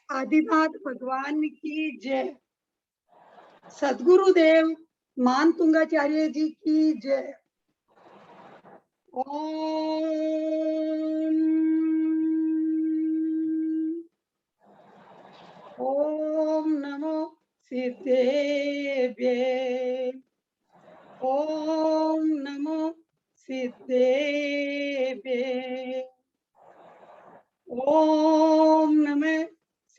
आदिनाथ भगवान की जय। सदगुरुदेव मान तुंगाचार्य जी की जय। ओम ओम नमो सिद्धेभ्ये। ओम नमो सिद्धेभ्ये। ओम नमः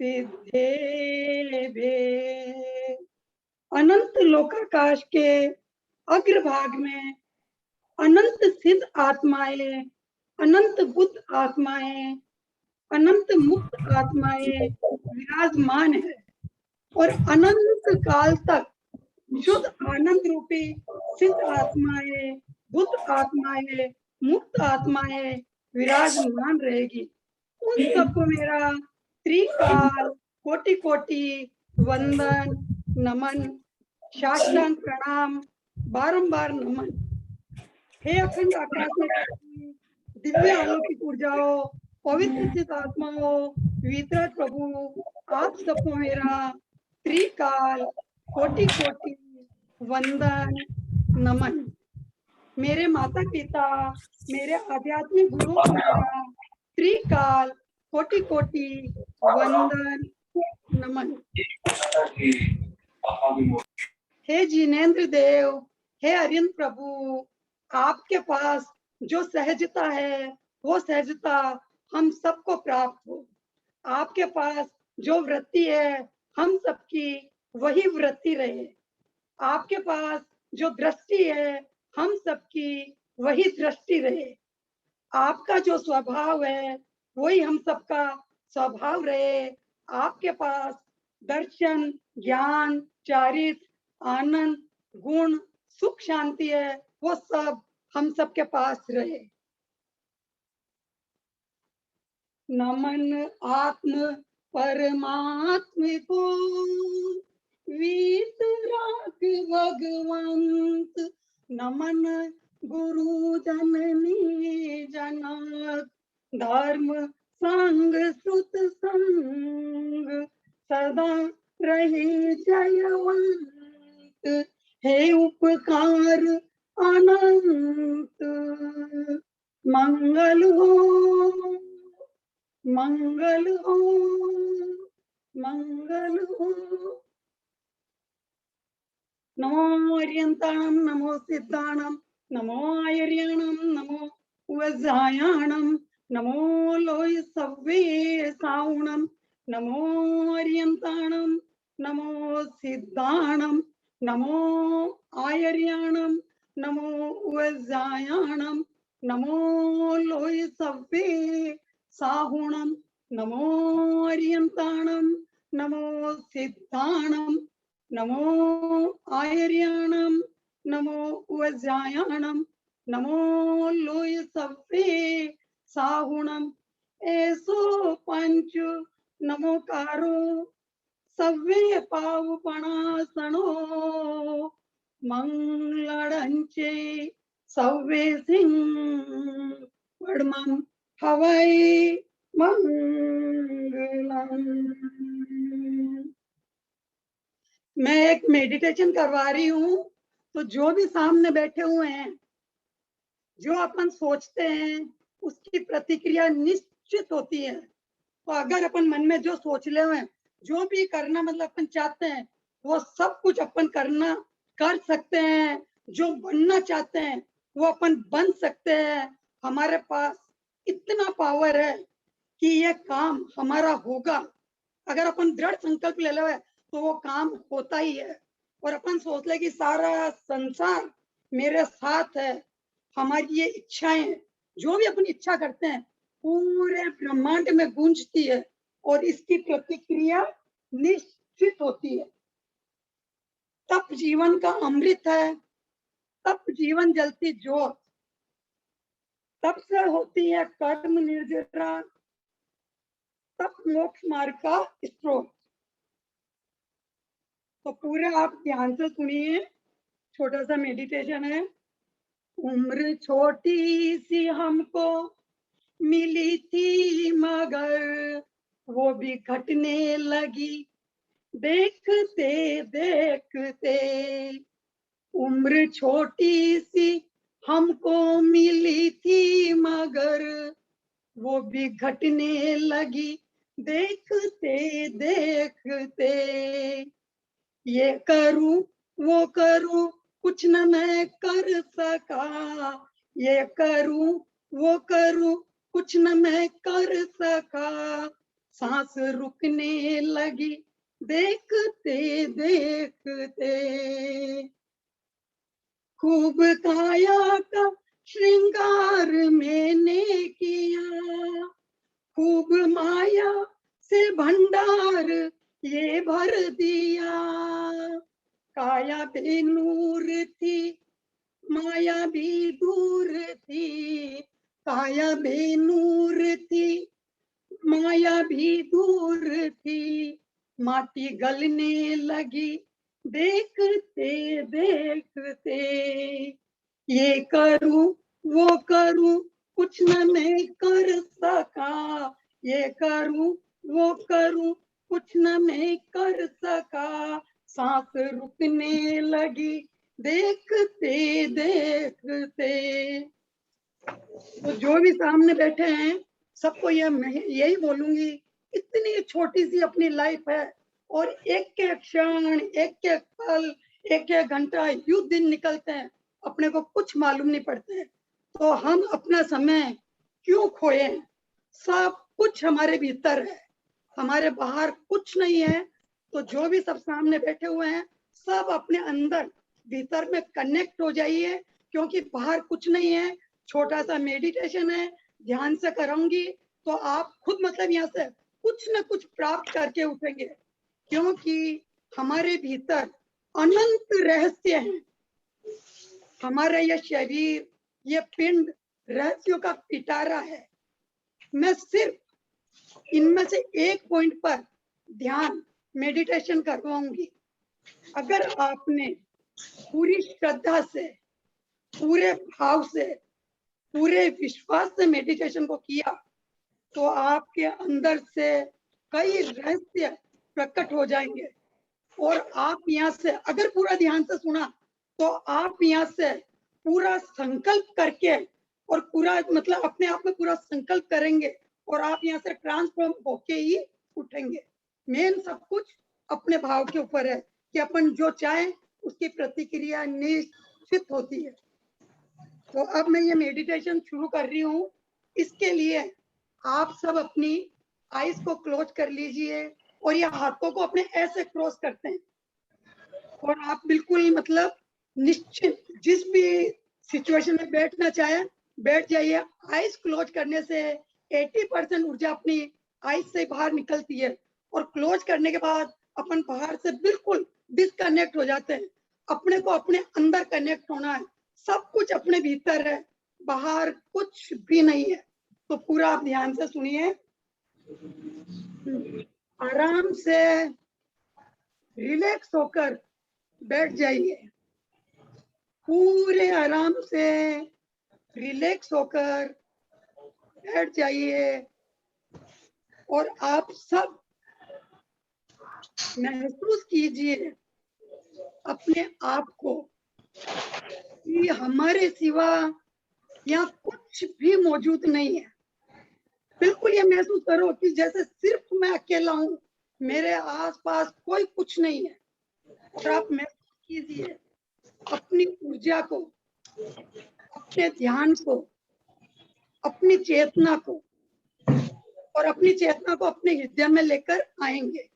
सिद्धेभ्ये। अनंत लोकाकाश के अग्रभाग में अनंत सिद्ध आत्माएं, अनंत बुद्ध आत्माएं, अनंत मुक्त आत्माएं विराजमान है और अनंत काल तक शुद्ध आनंद रूपी सिद्ध आत्माएं, बुद्ध आत्माएं, मुक्त आत्माएं विराजमान रहेगी। उन सबको मेरा त्रिकाल कोटि कोटि वंदन, नमन, साष्टांग प्रणाम, बारंबार नमन। हे अखंड आकाश में चलती दिव्य अलौकिक ऊर्जाओं, पवित्र चित आत्माओं, वितरक प्रभु, आप सबको मेरा त्रिकाल कोटि कोटि वंदन, नमन। मेरे माता पिता, मेरे आध्यात्मिक गुरु को मेरा त्रिकाल कोटि कोटि वंदन, नमन। हे जिनेन्द्र देव, हे अरिंद प्रभु, आपके पास जो सहजता है वो सहजता हम सबको प्राप्त हो। आपके पास जो वृत्ति है हम सबकी वही वृत्ति रहे। आपके पास जो दृष्टि है हम सबकी वही दृष्टि रहे। आपका जो स्वभाव है वही हम सबका स्वभाव रहे। आपके पास दर्शन, ज्ञान, चारित्र, आनंद, गुण, सुख, शांति है, वो सब हम सबके पास रहे। नमन आत्म परमात्म को, वीतराग भगवंत, नमन गुरु जननी जनक, धर्म संग सुत संग, सदा रहे जयवंत, हे उपकार अनंत, मंगल हो, मंगल हो, मंगल हो। नमो आर्यन्ताणं, नमो सिद्धाणं, नमो आयर्याणं, नमो वज्रायाणं, नमो लोय सव्वे सावणं, नमो आर्यन्ताणं, नमो सिद्धाणं, नमो आयर्याणं, नमो वज्रायाणं, नमो लोय सव्वे साहुणं, नमो आर्यन्ताणं, नमो सिद्धाणं, नमो आयर्याणं, नमो वज्रायाणं, नमो लोय सव्वे साहुणं, ऐसो पंच नमोकारो सव्वे पावपणासनो, मंगलंचे सव्वे सिंह वडमं हवै मंगलम। मैं एक मेडिटेशन करवा रही हूँ, तो जो भी सामने बैठे हुए हैं, जो अपन सोचते हैं उसकी प्रतिक्रिया निश्चित होती है। तो अगर अपन मन में जो सोच ले हुए, जो भी करना मतलब अपन चाहते हैं, वो सब कुछ अपन करना कर सकते हैं। जो बनना चाहते हैं वो अपन बन सकते हैं। हमारे पास इतना पावर है कि ये काम हमारा होगा। अगर अपन दृढ़ संकल्प ले ले तो वो काम होता ही है। और अपन सोच ले कि सारा संसार मेरे साथ है, हमारी ये इच्छाएं, जो भी अपन इच्छा करते हैं, पूरे ब्रह्मांड में गूंजती है और इसकी प्रतिक्रिया निश्चित होती है। तप जीवन का अमृत है, तप जीवन जलती ज्योत, तप से होती है कर्म निर्जरा, तप मोक्ष मार्ग का स्रोत। तो पूरे आप ध्यान से सुनिए, छोटा सा मेडिटेशन है। उम्र छोटी सी हमको मिली थी मगर वो भी घटने लगी देखते देखते। उम्र छोटी सी हमको मिली थी मगर वो भी घटने लगी देखते देखते। ये करूं वो करूं कुछ न मैं कर सका, ये करूं वो करूं कुछ न मैं कर सका। सांस रुकने लगी देखते देखते। खूब काया का श्रृंगार मैंने किया, खूब माया से भंडार ये भर दिया। काया भी नूर थी माया भी दूर थी, काया भी नूर थी माया भी दूर थी। माटी गलने लगी देखते देखते। ये करूं वो करूं कुछ न मैं कर सका, ये करूं वो करूं कुछ न मैं कर सका। सांस रुकने लगी देखते देखते। तो जो भी सामने बैठे हैं सबको यही बोलूंगी, इतनी छोटी सी अपनी लाइफ है और एक एक क्षण एक एक पल एक एक घंटा यूं दिन निकलते हैं, अपने को कुछ मालूम नहीं पड़ते। तो हम अपना समय क्यों खोए? सब कुछ हमारे भीतर है, हमारे बाहर कुछ नहीं है। तो जो भी सब सामने बैठे हुए हैं सब अपने अंदर भीतर में कनेक्ट हो जाइए, क्योंकि बाहर कुछ नहीं है। छोटा सा मेडिटेशन है, ध्यान से करूंगी तो आप खुद मतलब यहाँ से कुछ न कुछ प्राप्त करके उठेंगे, क्योंकि हमारे भीतर अनंत रहस्य है। हमारा यह शरीर, ये पिंड रहस्यों का पिटारा है। मैं सिर्फ इनमें से एक पॉइंट पर ध्यान मेडिटेशन करवाऊंगी। अगर आपने पूरी श्रद्धा से, पूरे भाव से, पूरे विश्वास से मेडिटेशन को किया तो आपके अंदर से कई रहस्य प्रकट हो जाएंगे। और आप यहाँ से अगर पूरा ध्यान से सुना तो आप यहाँ से पूरा संकल्प करके और पूरा मतलब अपने आप में पूरा संकल्प करेंगे और आप यहाँ से ट्रांसफॉर्म होके ही उठेंगे। मेन सब कुछ अपने भाव के ऊपर है कि अपन जो चाहे उसकी प्रतिक्रिया निश्चित होती है। तो अब मैं ये मेडिटेशन शुरू कर रही हूँ। इसके लिए आप सब अपनी आईज को क्लोज कर लीजिए और ये हाथों को अपने ऐसे क्रॉस करते हैं और आप बिल्कुल मतलब निश्चित जिस भी सिचुएशन में बैठना चाहे बैठ जाइए। आईज क्लोज करने से 80% ऊर्जा अपनी आईज से बाहर निकलती है और क्लोज करने के बाद अपन बाहर से बिल्कुल डिस्कनेक्ट हो जाते हैं। अपने को अपने अंदर कनेक्ट होना है, सब कुछ अपने भीतर है, बाहर कुछ भी नहीं है। तो पूरा आप ध्यान से सुनिए, आराम से रिलैक्स होकर बैठ जाइए, पूरे आराम से रिलैक्स होकर बैठ जाइए। और आप सब महसूस कीजिए अपने आप को कि हमारे सिवा यहाँ कुछ भी मौजूद नहीं है। बिल्कुल ये महसूस करो कि जैसे सिर्फ मैं अकेला हूँ, मेरे आसपास कोई कुछ नहीं है। और आप महसूस कीजिए अपनी ऊर्जा को, अपने ध्यान को, अपनी चेतना को, और अपनी चेतना को अपने हृदय में लेकर आएंगे।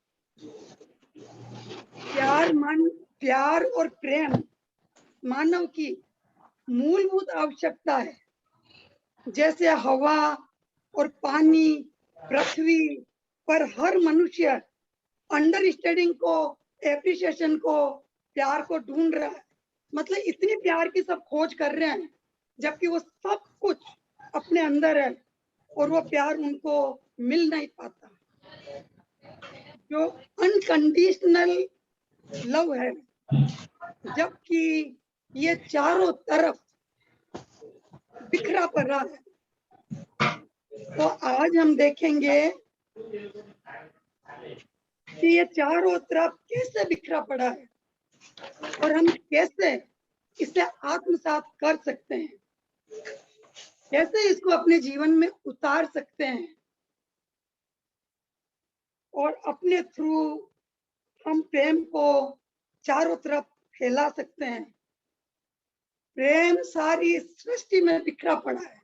प्यार और प्रेम मानव की मूलभूत आवश्यकता है। जैसे हवा और पानी पृथ्वी पर हर मनुष्य अंडरस्टैंडिंग को, एप्रिसिएशन को, प्यार को ढूंढ रहा है। मतलब इतनी प्यार की सब खोज कर रहे हैं, जबकि वो सब कुछ अपने अंदर है और वो प्यार उनको मिल नहीं पाता। जो अनकंडीशनल लव है, जबकि ये चारों तरफ बिखरा पड़ा है। तो आज हम देखेंगे कि ये चारों तरफ कैसे बिखरा पड़ा है और हम कैसे इसे आत्मसात कर सकते हैं, कैसे इसको अपने जीवन में उतार सकते हैं और अपने थ्रू हम प्रेम को चारों तरफ फैला सकते हैं। प्रेम सारी सृष्टि में बिखरा पड़ा है,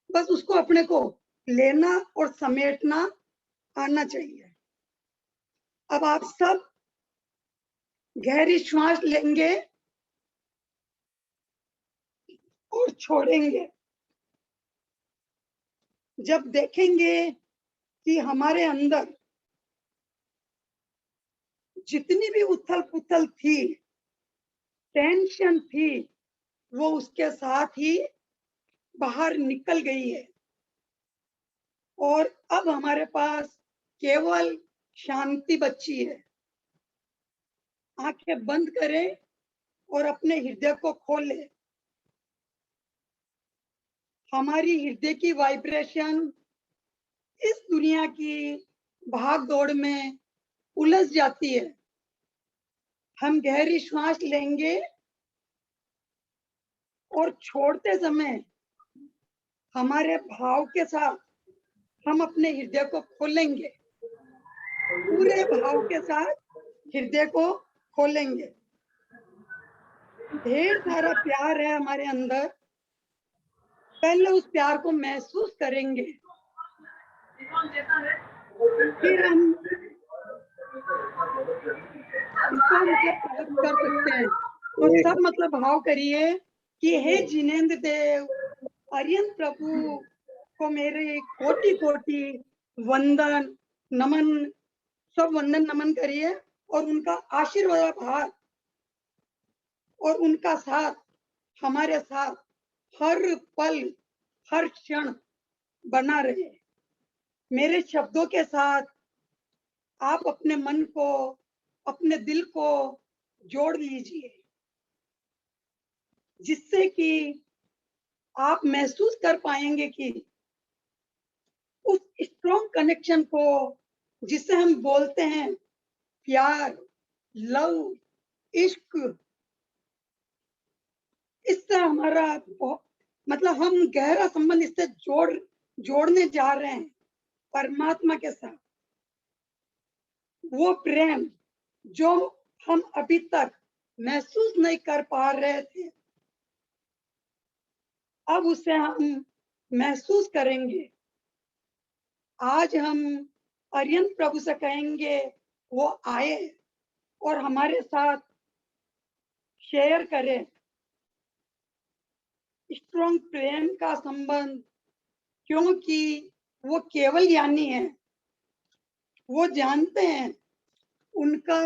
बस उसको अपने को लेना और समेटना आना चाहिए। अब आप सब गहरी श्वास लेंगे और छोड़ेंगे। जब देखेंगे कि हमारे अंदर जितनी भी उथल पुथल थी, टेंशन थी, वो उसके साथ ही बाहर निकल गई है और अब हमारे पास केवल शांति बची है। आंखें बंद करें और अपने हृदय को खोलें। हमारी हृदय की वाइब्रेशन इस दुनिया की भाग दौड़ में उलझ जाती है। हम गहरी श्वास लेंगे और छोड़ते समय हमारे भाव के साथ हम अपने हृदय को खोलेंगे, पूरे भाव के साथ हृदय को खोलेंगे। ढेर सारा प्यार है हमारे अंदर, पहले उस प्यार को महसूस करेंगे, फिर हम इसको प्राप्त कर सकते हैं। तो सब भाव करिए कि हे जिनेंद्र देव, आर्यन प्रभु को मेरे कोटि कोटि वंदन नमन, सब वंदन नमन करिए और उनका आशीर्वाद भार और उनका साथ हमारे साथ हर पल हर क्षण बना रहे। मेरे शब्दों के साथ आप अपने मन को, अपने दिल को जोड़ लीजिए, जिससे कि आप महसूस कर पाएंगे कि उस स्ट्रॉन्ग कनेक्शन को, जिसे हम बोलते हैं प्यार, लव, इश्क, इससे हमारा हम गहरा संबंध इससे जोड़ने जा रहे हैं परमात्मा के साथ। वो प्रेम जो हम अभी तक महसूस नहीं कर पा रहे थे, अब उसे हम महसूस करेंगे। आज हम आर्यन प्रभु से कहेंगे वो आए और हमारे साथ शेयर करें स्ट्रॉन्ग प्रेम का संबंध, क्योंकि वो केवल ज्ञानी है। वो जानते हैं उनका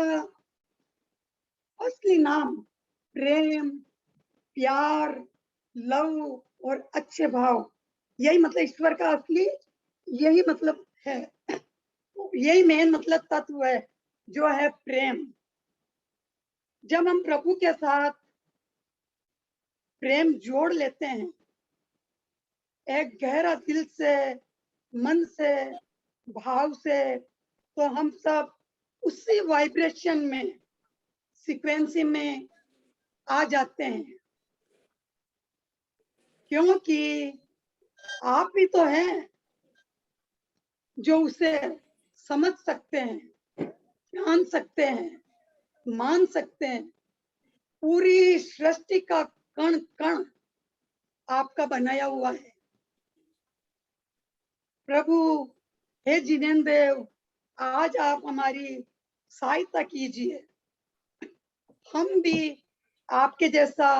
असली नाम प्रेम, प्यार, लव और अच्छे भाव, यही ईश्वर का असली यही है। यही मेन तत्व है जो है प्रेम। जब हम प्रभु के साथ प्रेम जोड़ लेते हैं एक गहरा दिल से, मन से, भाव से, तो हम सब उसी वाइब्रेशन में, सीक्वेंसी में आ जाते हैं, क्योंकि आप ही तो हैं जो उसे समझ सकते हैं, जान सकते हैं, मान सकते हैं। पूरी सृष्टि का कण कण आपका बनाया हुआ है। प्रभु हे जिनेंद्र देव, आज आप हमारी सहायता कीजिए, हम भी आपके जैसा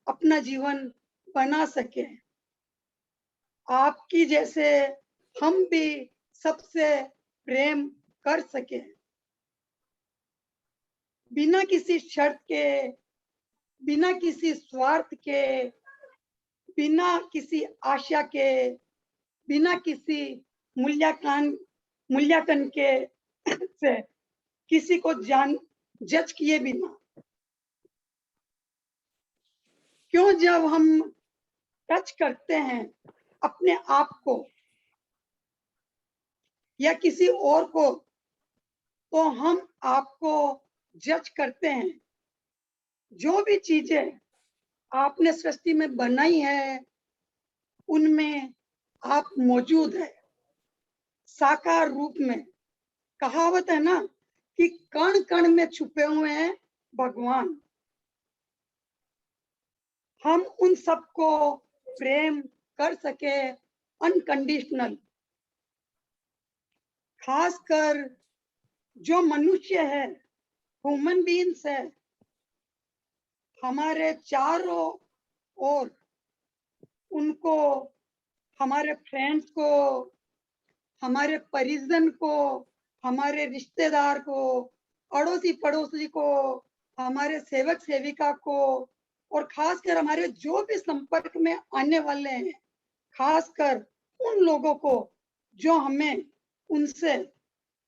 अपना जीवन बना सके, आपकी जैसे हम भी सबसे प्रेम कर सके, बिना किसी शर्त के, बिना किसी स्वार्थ के, बिना किसी आशा के, बिना किसी मूल्यांकन के से, किसी को जज किए बिना। क्यों जब हम टच करते हैं अपने आप को, या किसी और को, तो हम आपको जज करते हैं। जो भी चीजें आपने सृष्टि में बनाई है, उनमें आप मौजूद है साकार रूप में। कहावत है ना कि कण कण में छुपे हुए हैं भगवान। हम उन सबको प्रेम कर सके अनकंडीशनल, खासकर जो मनुष्य है, ह्यूमन बीइंग्स है, हमारे चारों ओर, उनको, हमारे फ्रेंड्स को, हमारे परिजन को, हमारे रिश्तेदार को, अड़ोसी पड़ोसी को, हमारे सेवक सेविका को, और खासकर हमारे जो भी संपर्क में आने वाले हैं, खासकर उन लोगों को जो हमें उनसे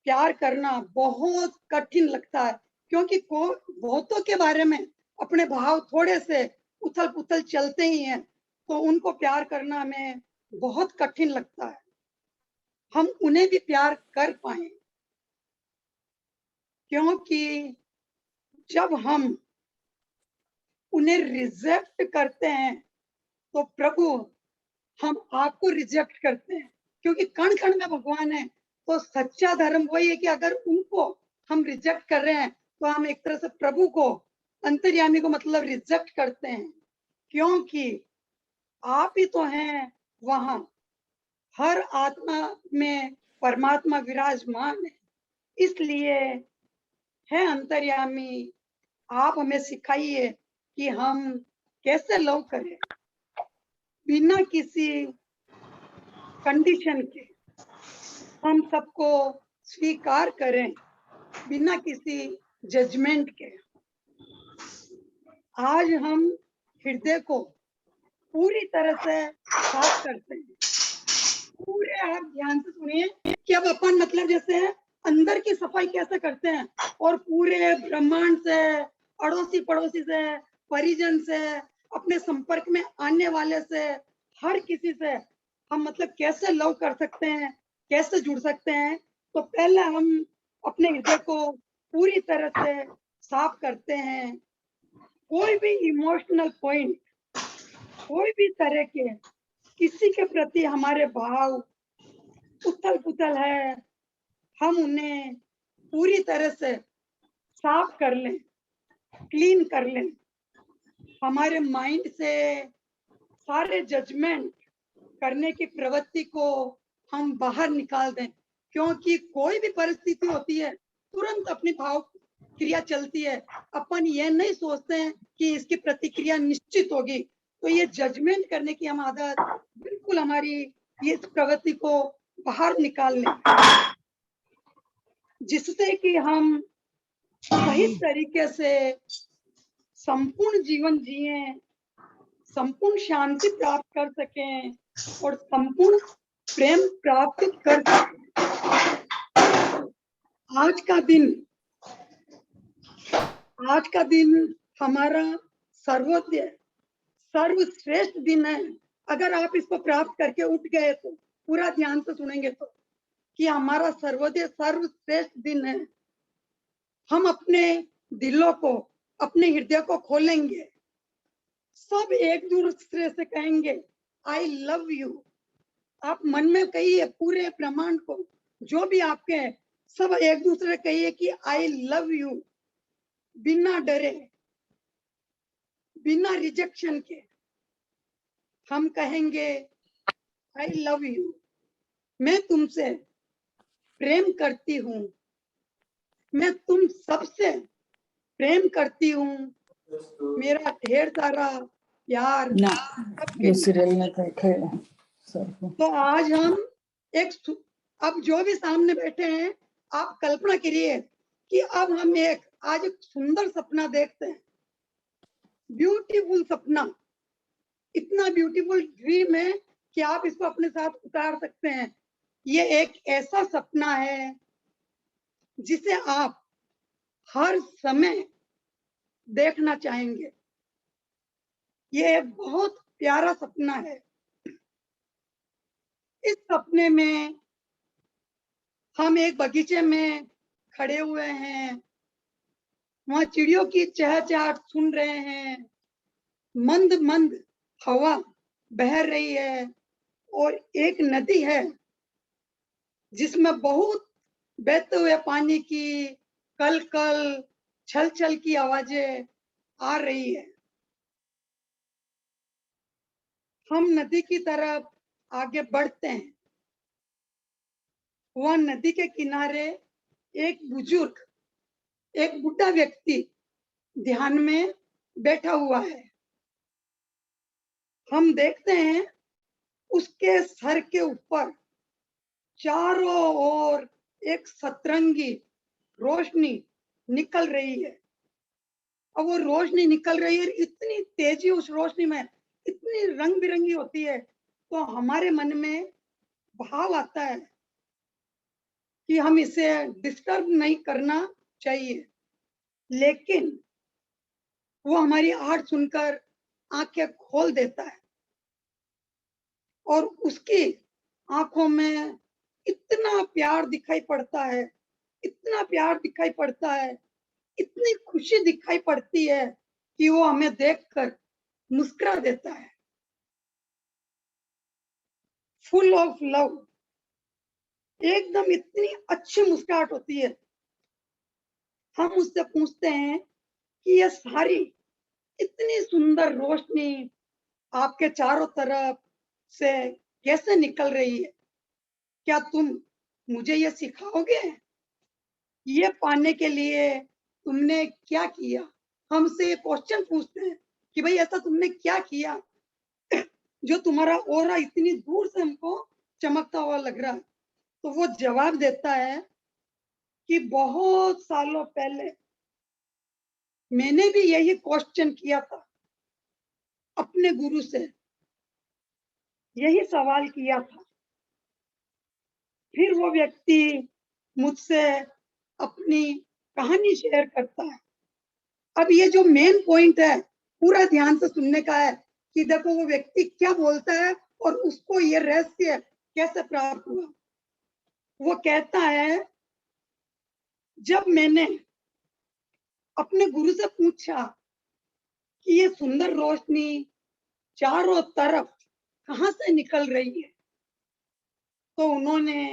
प्यार करना बहुत कठिन लगता है, क्योंकि बहुतों के बारे में अपने भाव थोड़े से उथल पुथल चलते ही हैं, तो उनको प्यार करना हमें बहुत कठिन लगता है। हम उन्हें भी प्यार कर पाए, क्योंकि जब हम उन्हें रिजेक्ट करते हैं तो प्रभु हम आपको रिजेक्ट करते हैं, क्योंकि कण कण में भगवान है। तो सच्चा धर्म वही है कि अगर उनको हम रिजेक्ट कर रहे हैं तो हम एक तरह से प्रभु को, अंतर्यामी को मतलब रिजेक्ट करते हैं, क्योंकि आप ही तो हैं वहां। हर आत्मा में परमात्मा विराजमान है। इसलिए है अंतर्यामी, आप हमें सिखाइए कि हम कैसे लव करें बिना किसी कंडीशन के, हम सबको स्वीकार करें बिना किसी जजमेंट के। आज हम हृदय को पूरी तरह से साफ करते हैं। पूरे आप ध्यान से सुनिए कि अब अपन मतलब जैसे अंदर की सफाई कैसे करते हैं, और पूरे ब्रह्मांड से, अड़ोसी पड़ोसी से, परिजन से, अपने संपर्क में आने वाले से, हर किसी से हम मतलब कैसे लव कर सकते हैं, कैसे जुड़ सकते हैं। तो पहले हम अपने हृदय को पूरी तरह से साफ करते हैं। कोई भी इमोशनल पॉइंट, कोई भी तरह के किसी के प्रति हमारे भाव उथल पुथल है, हम उन्हें पूरी तरह से साफ कर लें, क्लीन कर लें। हमारे माइंड से सारे जजमेंट करने की प्रवृत्ति को हम बाहर निकाल दें, क्योंकि कोई भी परिस्थिति होती है तुरंत अपनी भाव क्रिया चलती है। अपन ये नहीं सोचते हैं कि इसकी प्रतिक्रिया निश्चित होगी। तो ये जजमेंट करने की हम आदत बिल्कुल हमारी ये प्रवृत्ति को बाहर निकाल लें, जिससे कि हम सही तरीके से संपूर्ण जीवन जिए, संपूर्ण शांति प्राप्त कर सकें और संपूर्ण प्रेम प्राप्त कर सकें। आज का दिन हमारा सर्वश्रेष्ठ दिन है। अगर आप इसको प्राप्त करके उठ गए तो पूरा ध्यान से सुनेंगे तो, कि हमारा सर्वश्रेष्ठ दिन है। हम अपने दिलों को, अपने हृदय को खोलेंगे, सब एक दूसरे से कहेंगे आई लव यू। आप मन में कहिए, पूरे ब्रह्मांड को, जो भी आपके हैं, सब एक दूसरे कहिए कि आई लव यू, बिना डरे, बिना रिजेक्शन के। हम कहेंगे आई लव यू, मैं तुमसे प्रेम करती हूँ, मैं तुम सबसे प्रेम करती हूँ, मेरा ढेर सारा प्यार सबके लिए। तो आज हम अब जो भी सामने बैठे हैं, आप कल्पना करिए कि अब हम आज एक सुंदर सपना देखते हैं, ब्यूटीफुल सपना, इतना ब्यूटीफुल ड्रीम है कि आप इसको अपने साथ उतार सकते हैं। ये एक ऐसा सपना है जिसे आप हर समय देखना चाहेंगे। ये एक बहुत प्यारा सपना है। इस सपने में हम एक बगीचे में खड़े हुए हैं, वहां चिड़ियों की चहचहाट सुन रहे हैं, मंद मंद हवा बह रही है और एक नदी है जिसमें बहुत बहते हुए पानी की कल कल छल छल की आवाजें आ रही है। हम नदी की तरफ आगे बढ़ते हैं। वह नदी के किनारे एक बुजुर्ग, एक बुढ़ा व्यक्ति ध्यान में बैठा हुआ है। हम देखते हैं उसके सर के ऊपर चारों ओर एक सतरंगी रोशनी निकल रही है। अब वो रोशनी निकल रही है, इतनी तेजी उस रोशनी में, इतनी रंग बिरंगी होती है, तो हमारे मन में भाव आता है कि हम इसे डिस्टर्ब नहीं करना चाहिए। लेकिन वो हमारी आहट सुनकर आंखें खोल देता है और उसकी आंखों में इतना प्यार दिखाई पड़ता है, इतना प्यार दिखाई पड़ता है, इतनी खुशी दिखाई पड़ती है कि वो हमें देखकर मुस्कुरा देता है। फुल ऑफ लव, एकदम इतनी अच्छी मुस्कुराहट होती है। हम उससे पूछते हैं कि ये सारी इतनी सुंदर रोशनी आपके चारों तरफ से कैसे निकल रही है? क्या तुम मुझे ये सिखाओगे? ये पाने के लिए तुमने क्या किया? हमसे ये क्वेश्चन पूछते हैं कि भाई ऐसा तुमने क्या किया जो तुम्हारा ऑरा इतनी दूर से हमको चमकता हुआ लग रहा है? तो वो जवाब देता है कि बहुत सालों पहले मैंने भी यही क्वेश्चन किया था अपने गुरु से, यही सवाल किया था। फिर वो व्यक्ति मुझसे अपनी कहानी शेयर करता है। अब ये जो मेन पॉइंट है, पूरा ध्यान से सुनने का है कि देखो वो व्यक्ति क्या बोलता है और उसको ये रहस्य कैसे प्राप्त हुआ। वो कहता है, जब मैंने अपने गुरु से पूछा कि ये सुंदर रोशनी चारों तरफ कहां से निकल रही है, तो उन्होंने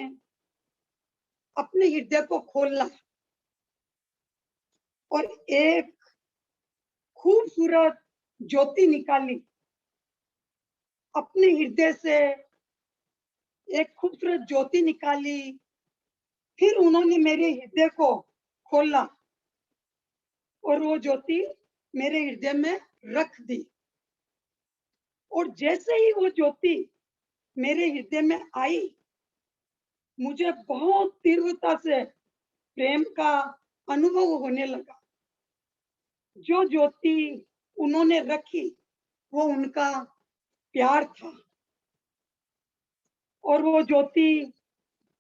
अपने हृदय को खोला और एक खूबसूरत ज्योति निकाली। अपने हृदय से एक खूबसूरत ज्योति निकाली। फिर उन्होंने मेरे हृदय को खोला और वो ज्योति मेरे हृदय में रख दी। और जैसे ही वो ज्योति मेरे हृदय में आई, मुझे बहुत तीव्रता से प्रेम का अनुभव होने लगा। जो ज्योति उन्होंने रखी वो उनका प्यार था और वो ज्योति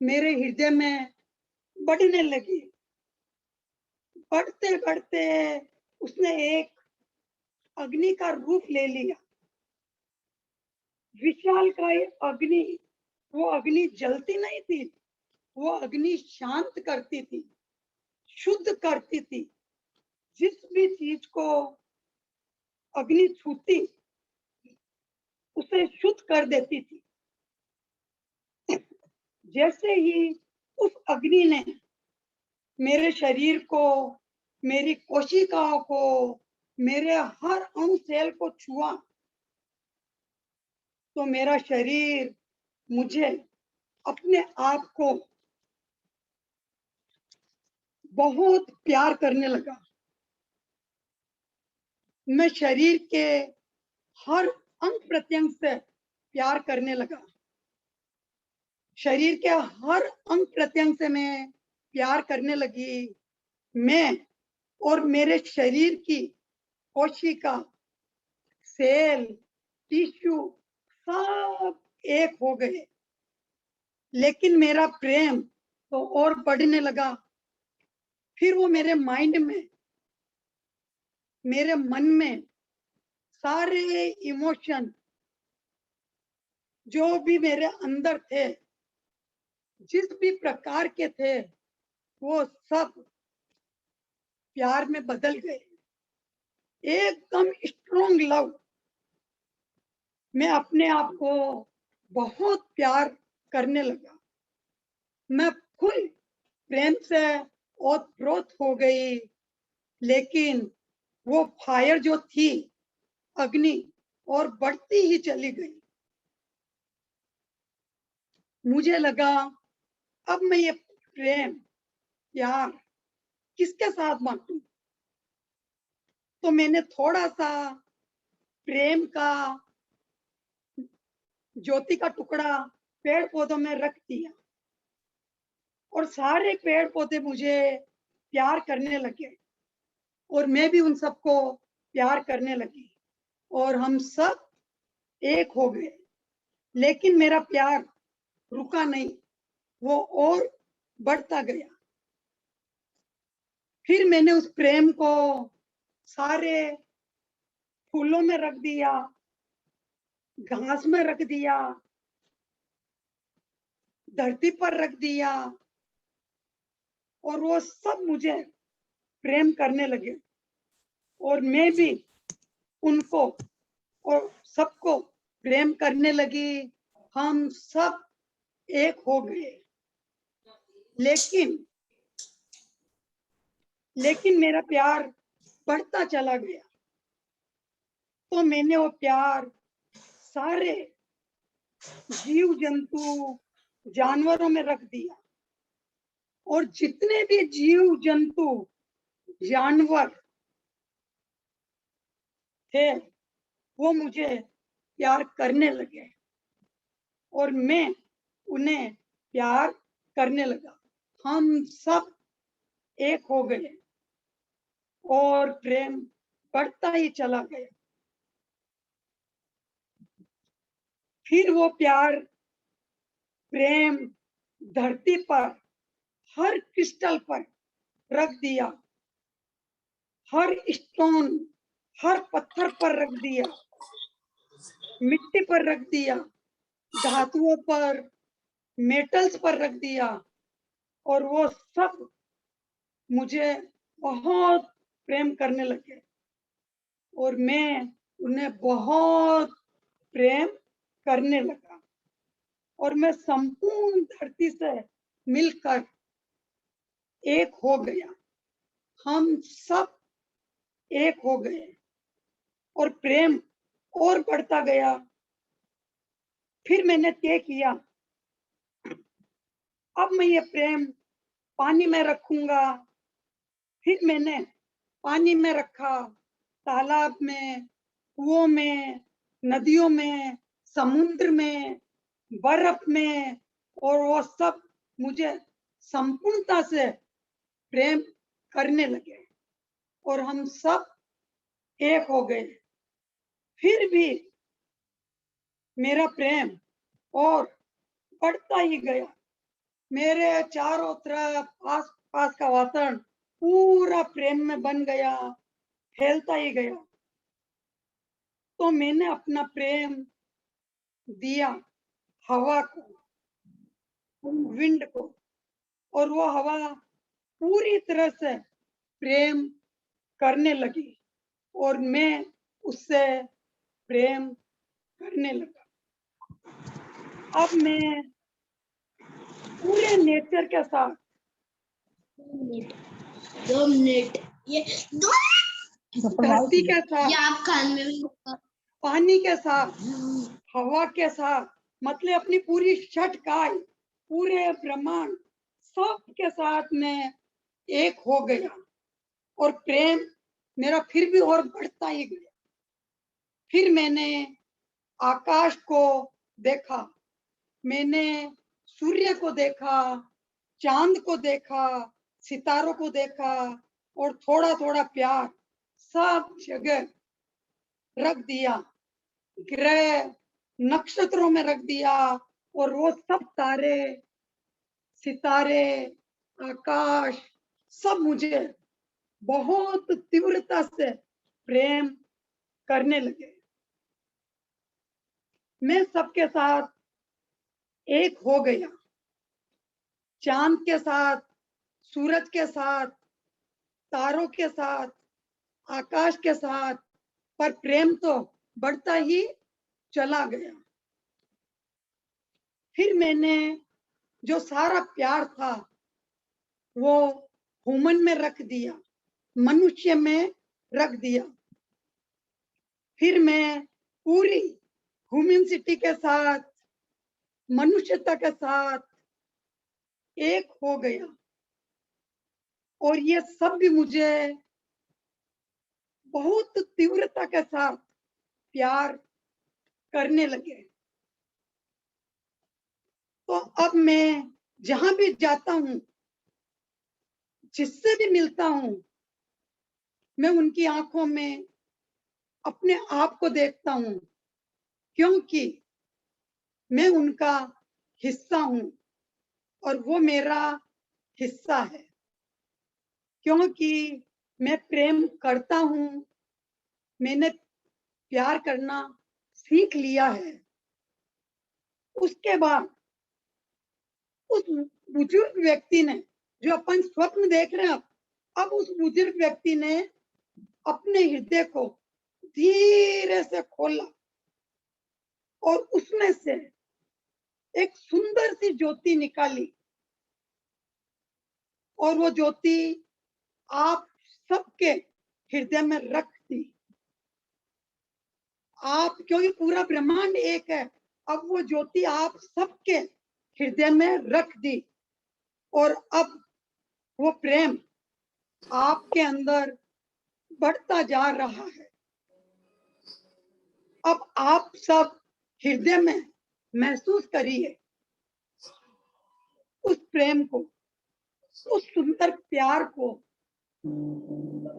मेरे हृदय में बढ़ने लगी। बढ़ते बढ़ते उसने एक अग्नि का रूप ले लिया। विशालकाय अग्नि। वो अग्नि जलती नहीं थी, वो अग्नि शांत करती थी, शुद्ध करती थी। जिस भी चीज को अग्नि छूती उसे शुद्ध कर देती थी। जैसे ही उस अग्नि ने मेरे शरीर को, मेरी कोशिकाओं को, मेरे हर अणु सेल को छुआ, तो मेरा शरीर मुझे अपने आप को बहुत प्यार करने लगा। मैं शरीर के हर अंग प्रत्यंग से प्यार करने लगा। शरीर के हर अंग प्रत्यंग से मैं प्यार करने लगी। मैं और मेरे शरीर की कोशिका, सेल, टिश्यू सब एक हो गए। लेकिन मेरा प्रेम तो और बढ़ने लगा। फिर वो मेरे माइंड में, मेरे मन में सारे इमोशन जो भी मेरे अंदर थे जिस भी प्रकार के थे वो सब प्यार में बदल गए। एकदम स्ट्रॉन्ग लव। मैं अपने आप को बहुत प्यार करने लगा। मैं फुल प्रेम से ओतप्रोत हो गई। लेकिन वो फायर जो थी, अग्नि, और बढ़ती ही चली गई। मुझे लगा अब मैं ये प्रेम, प्यार किसके साथ बांटूं? तो मैंने थोड़ा सा प्रेम का ज्योति का टुकड़ा पेड़ पौधों में रख दिया और सारे पेड़ पौधे मुझे प्यार करने लगे और मैं भी उन सबको प्यार करने लगी और हम सब एक हो गए। लेकिन मेरा प्यार रुका नहीं, वो और बढ़ता गया। फिर मैंने उस प्रेम को सारे फूलों में रख दिया, घास में रख दिया, धरती पर रख दिया और वो सब मुझे प्रेम करने लगे और मैं भी उनको और सबको प्रेम करने लगी। हम सब एक हो गए। लेकिन मेरा प्यार बढ़ता चला गया। तो मैंने वो प्यार सारे जीव जंतु, जानवरों में रख दिया और जितने भी जीव जंतु, जानवर थे वो मुझे प्यार करने लगे और मैं उन्हें प्यार करने लगा। हम सब एक हो गए और प्रेम बढ़ता ही चला गया। फिर वो प्यार, प्रेम धरती पर हर क्रिस्टल पर रख दिया, हर स्टोन, हर पत्थर पर रख दिया, मिट्टी पर रख दिया, धातुओं पर, मेटल्स पर रख दिया और वो सब मुझे बहुत प्रेम करने लगे और मैं उन्हें बहुत प्रेम करने लगा और मैं संपूर्ण धरती से मिलकर एक हो गया। हम सब एक हो गए और प्रेम और बढ़ता गया। फिर मैंने तय किया अब मैं ये प्रेम पानी में रखूंगा। फिर मैंने पानी में रखा, तालाब में, कुओं में, नदियों में, समुद्र में, बर्फ में और वो सब मुझे संपूर्णता से प्रेम करने लगे और हम सब एक हो गए। फिर भी मेरा प्रेम और बढ़ता ही गया। मेरे चारों तरफ आस पास का वातावरण पूरा प्रेम में बन गया, फैलता ही गया। तो मैंने अपना प्रेम दिया हवा को, विंड को, और वो हवा पूरी तरह से प्रेम करने लगी और मैं उससे प्रेम करने लगा। अब मैं पूरे नेचर के साथ, 2 मिनट 2 मिनट ये 2 धरती के साथ, ये आप कान में भी पानी के साथ, हवा के साथ, मतलब अपनी पूरी षटकाय, पूरे ब्रह्मांड सब के साथ में एक हो गया और प्रेम मेरा फिर भी और बढ़ता ही गया। फिर मैंने आकाश को देखा, मैंने सूर्य को देखा, चांद को देखा, सितारों को देखा और थोड़ा थोड़ा प्यार सब जगह रख दिया। ग्रह, नक्षत्रों में रख दिया और वो सब तारे, सितारे, आकाश सब मुझे बहुत तीव्रता से प्रेम करने लगे। मैं सबके साथ एक हो गया चांद के साथ, सूरज के साथ, तारों के साथ, आकाश के साथ, पर प्रेम तो बढ़ता ही चला गया। फिर मैंने जो सारा प्यार था वो ह्यूमन में रख दिया, मनुष्य में रख दिया। फिर मैं पूरी ह्यूमैनिटी के साथ, मनुष्यता के साथ एक हो गया और ये सब भी मुझे बहुत तीव्रता के साथ प्यार करने लगे। तो अब मैं जहां भी जाता हूं, जिससे भी मिलता हूं, मैं उनकी आंखों में अपने आप को देखता हूं, क्योंकि मैं उनका हिस्सा हूं और वो मेरा हिस्सा है। क्योंकि मैं प्रेम करता हूं, मैंने प्यार करना सीख लिया है। उसके बाद उस बुजुर्ग व्यक्ति ने, जो अपन स्वप्न देख रहे हैं, अब उस बुजुर्ग व्यक्ति ने अपने हृदय को धीरे से खोला और उसमें से एक सुंदर सी ज्योति निकाली और वो ज्योति आप सबके हृदय में रख दी। आप, क्योंकि पूरा ब्रह्मांड एक है, अब वो ज्योति आप सबके हृदय में रख दी और अब वो प्रेम आपके अंदर बढ़ता जा रहा है। अब आप सब हृदय में महसूस करिए उस प्रेम को, उस सुंदर प्यार को,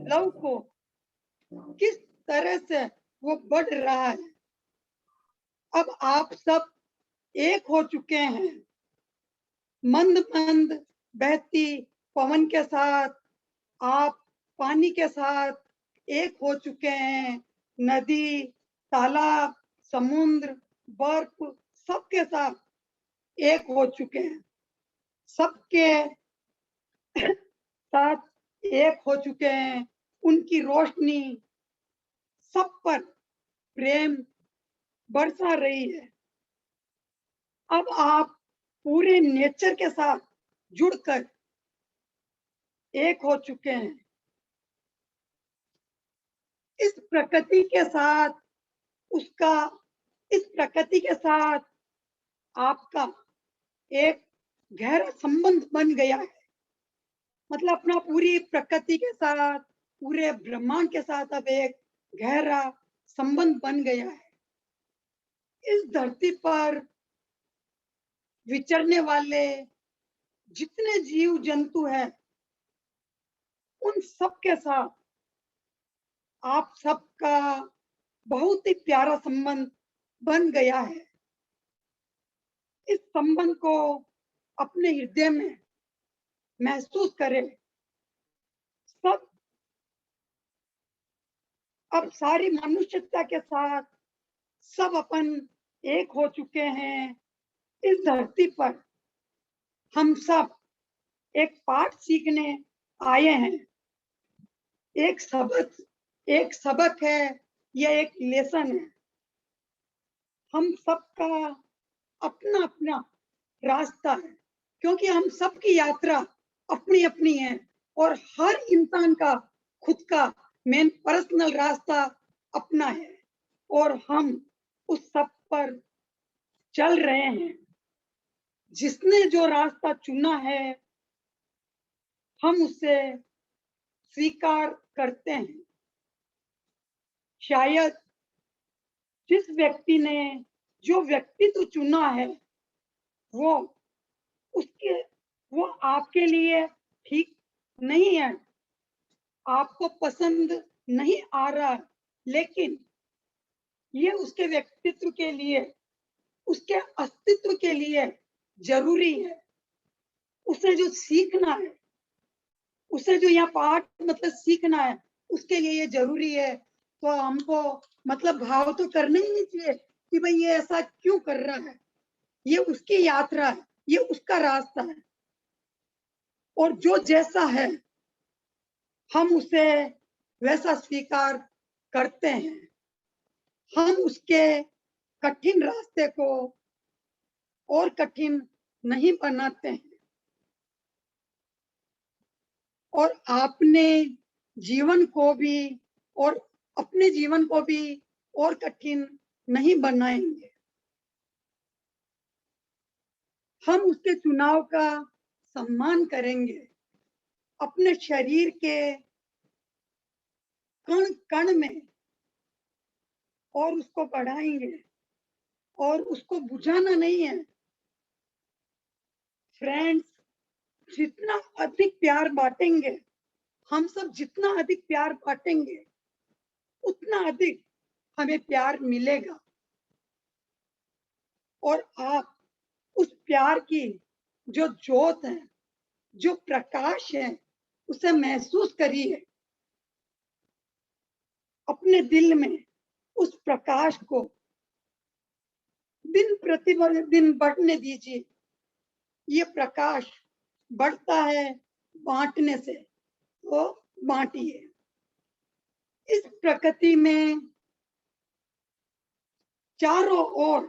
लव को, किस तरह से वो बढ़ रहा है। अब आप सब एक हो चुके हैं, मंद मंद बहती पवन के साथ, आप पानी के साथ एक हो चुके हैं। नदी, तालाब, समुद्र, बर्फ, सबके साथ एक हो चुके हैं। सबके साथ एक हो चुके हैं। उनकी रोशनी सब पर प्रेम बरसा रही है। अब आप पूरे नेचर के साथ जुड़कर एक हो चुके हैं। इस प्रकृति के साथ उसका, इस प्रकृति के साथ आपका एक गहरा संबंध बन गया है। मतलब अपना पूरी प्रकृति के साथ, पूरे ब्रह्मांड के साथ अब एक गहरा संबंध बन गया है। इस धरती पर विचरने वाले जितने जीव जंतु हैं, उन सब के साथ आप सबका बहुत ही प्यारा संबंध बन गया है। इस संबंध को अपने हृदय में महसूस करें। सब अब सारी मनुष्यता के साथ सब अपन एक हो चुके हैं। इस धरती पर हम सब एक पाठ सीखने आए हैं। एक सबक है, यह एक लेसन है। हम सबका अपना अपना रास्ता है, क्योंकि हम सबकी यात्रा अपनी अपनी है और हर इंसान का खुद का मेन पर्सनल रास्ता अपना है और हम उस सब पर चल रहे हैं। जिसने जो रास्ता चुना है, हम उसे स्वीकार करते हैं। शायद जिस व्यक्ति ने जो व्यक्तित्व चुना है, वो उसके वो आपके लिए ठीक नहीं है, आपको पसंद नहीं आ रहा, लेकिन ये उसके व्यक्तित्व के लिए, उसके अस्तित्व के लिए जरूरी है। उसे जो सीखना है, उसे जो यहाँ पाठ मतलब सीखना है, उसके लिए ये जरूरी है। तो हमको मतलब भाव तो करना ही नहीं चाहिए कि भाई ये ऐसा क्यों कर रहा है। ये उसकी यात्रा है, ये उसका रास्ता है। और जो जैसा है हम उसे वैसा स्वीकार करते हैं। हम उसके कठिन रास्ते को और कठिन नहीं बनाते हैं और आपने जीवन को भी और अपने जीवन को भी और कठिन नहीं बनाएंगे। हम उसके चुनाव का सम्मान करेंगे, अपने शरीर के कण कण में, और उसको बढ़ाएंगे और उसको बुझाना नहीं है। फ्रेंड्स, जितना अधिक प्यार बांटेंगे, हम सब जितना अधिक प्यार बांटेंगे उतना अधिक हमें प्यार मिलेगा और आप उस प्यार की जो ज्योत है, जो प्रकाश है, उसे महसूस करिए। अपने दिल में उस प्रकाश को दिन प्रतिदिन बढ़ने दीजिए। ये प्रकाश बढ़ता है बांटने से, तो बांटिए। इस प्रकृति में चारों ओर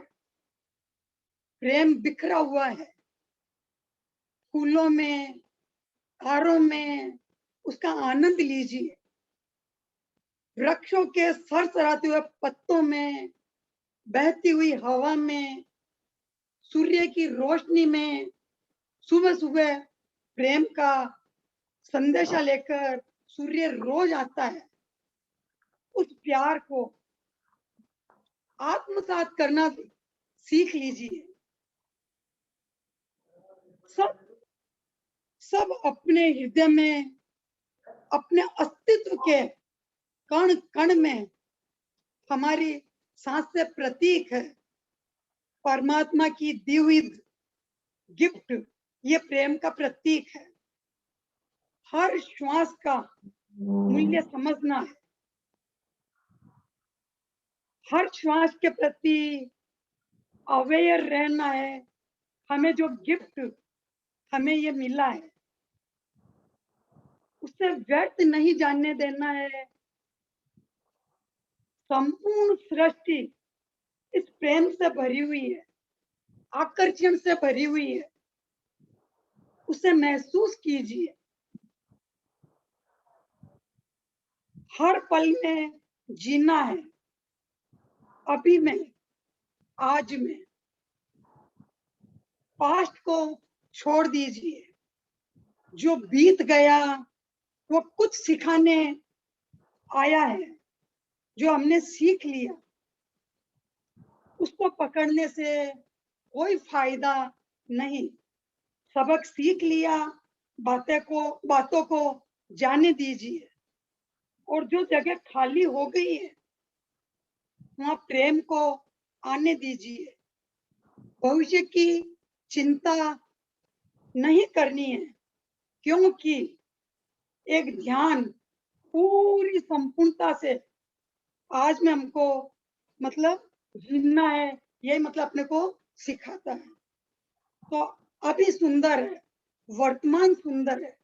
प्रेम बिखरा हुआ है, फूलों में, तारों में, उसका आनंद लीजिए। वृक्षों के सरसराते हुए पत्तों में, बहती हुई हवा में, सूर्य की रोशनी में, सुबह सुबह प्रेम का संदेशा लेकर सूर्य रोज आता है। उस प्यार को आत्मसात करना सीख लीजिए। सब अपने हृदय में, अपने अस्तित्व के कण कण में हमारी सांस से प्रतीक है। परमात्मा की दी हुई गिफ्ट, ये प्रेम का प्रतीक है। हर श्वास का मूल्य समझना है, हर श्वास के प्रति अवेयर रहना है। हमें जो गिफ्ट हमें ये मिला है उसे व्यर्थ नहीं जानने देना है। संपूर्ण सृष्टि इस प्रेम से भरी हुई है, आकर्षण से भरी हुई है। उसे महसूस कीजिए। हर पल में जीना है, अभी में, आज में। पास्ट को छोड़ दीजिए। जो बीत गया वो कुछ सिखाने आया है। जो हमने सीख लिया उसको पकड़ने से कोई फायदा नहीं। सबक सीख लिया, बातों को जाने दीजिए और जो जगह खाली हो गई है वहां प्रेम को आने दीजिए। भविष्य की चिंता नहीं करनी है, क्योंकि एक ध्यान पूरी संपूर्णता से आज में हमको मतलब जीना है, यही मतलब अपने को सिखाता है। तो अभी सुंदर है, वर्तमान सुंदर है,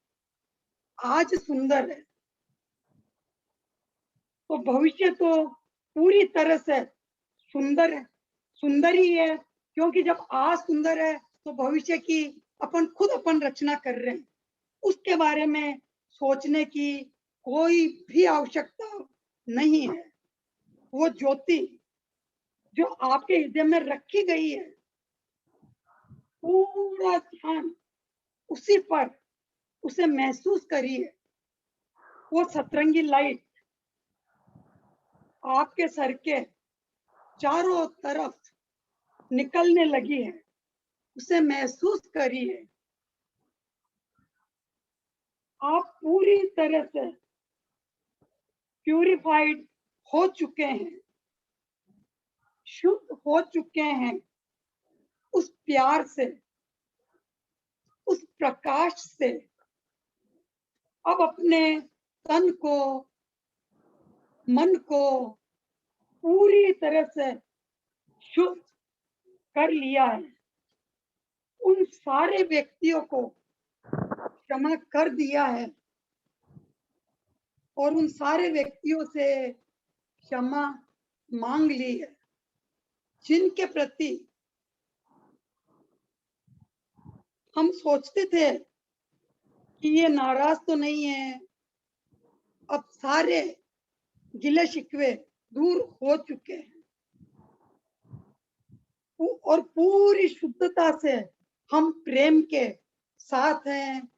आज सुंदर है, तो भविष्य तो पूरी तरह से सुंदर है, सुंदर ही है। क्योंकि जब आज सुंदर है तो भविष्य की अपन रचना कर रहे हैं। उसके बारे में सोचने की कोई भी आवश्यकता नहीं है। वो ज्योति जो आपके हृदय में रखी गई है, पूरा ध्यान उसी पर, उसे महसूस करिए। वो सतरंगी लाइट आपके सर के चारों तरफ निकलने लगी है, उसे महसूस करिए। आप पूरी तरह से प्यूरिफाइड हो चुके हैं, शुद्ध हो चुके हैं उस प्यार से, उस प्रकाश से। अब अपने तन को, मन को पूरी तरह से शुद्ध कर लिया है। उन सारे व्यक्तियों को क्षमा कर दिया है और उन सारे व्यक्तियों से क्षमा मांग ली है जिनके प्रति हम सोचते थे कि ये नाराज तो नहीं है। अब सारे गिले शिकवे दूर हो चुके हैं और पूरी शुद्धता से हम प्रेम के साथ हैं।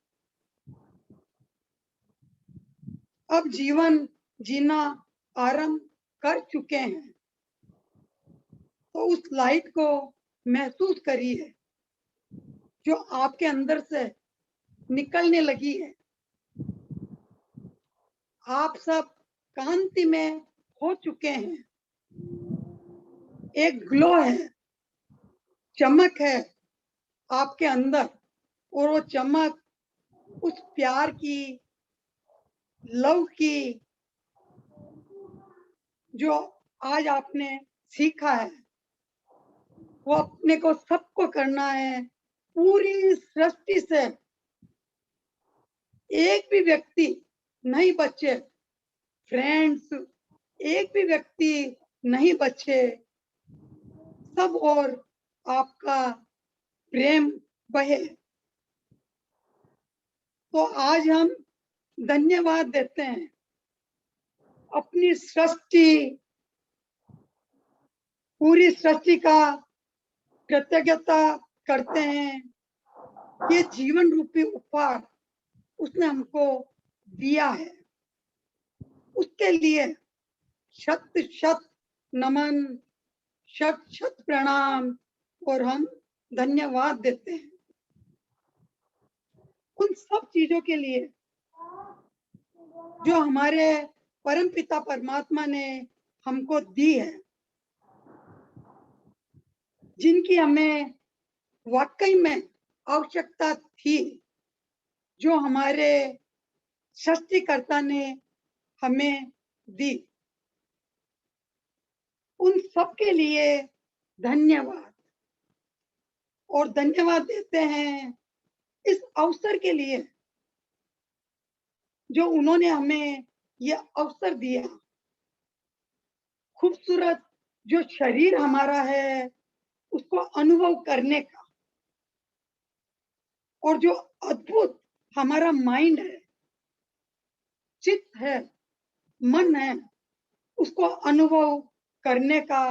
अब जीवन जीना आरंभ कर चुके हैं। तो उस लाइट को महसूस करिए जो आपके अंदर से निकलने लगी है। आप सब कांति में हो चुके हैं। एक ग्लो है, चमक है आपके अंदर और वो चमक उस प्यार की, लव की जो आज आपने सीखा है, वो अपने को सबको करना है। पूरी सृष्टि से एक भी व्यक्ति नहीं बचे, फ्रेंड्स, एक भी व्यक्ति नहीं बचे, सब और आपका प्रेम बहे। तो आज हम धन्यवाद देते हैं, अपनी सृष्टि, पूरी सृष्टि का कृतज्ञता करते हैं। ये जीवन रूपी उपहार उसने हमको दिया है, उसके लिए शत शत नमन, शत शत प्रणाम और हम धन्यवाद देते हैं उन सब चीजों के लिए जो हमारे परमपिता परमात्मा ने हमको दी है, जिनकी हमें वाकई में आवश्यकता थी, जो हमारे सृष्टिकर्ता ने हमें दी। उन सब के लिए धन्यवाद और धन्यवाद देते हैं इस अवसर के लिए जो उन्होंने हमें ये अवसर दिया। खूबसूरत जो शरीर हमारा है उसको अनुभव करने का, और जो अद्भुत हमारा माइंड है, चित्त है, मन है, उसको अनुभव करने का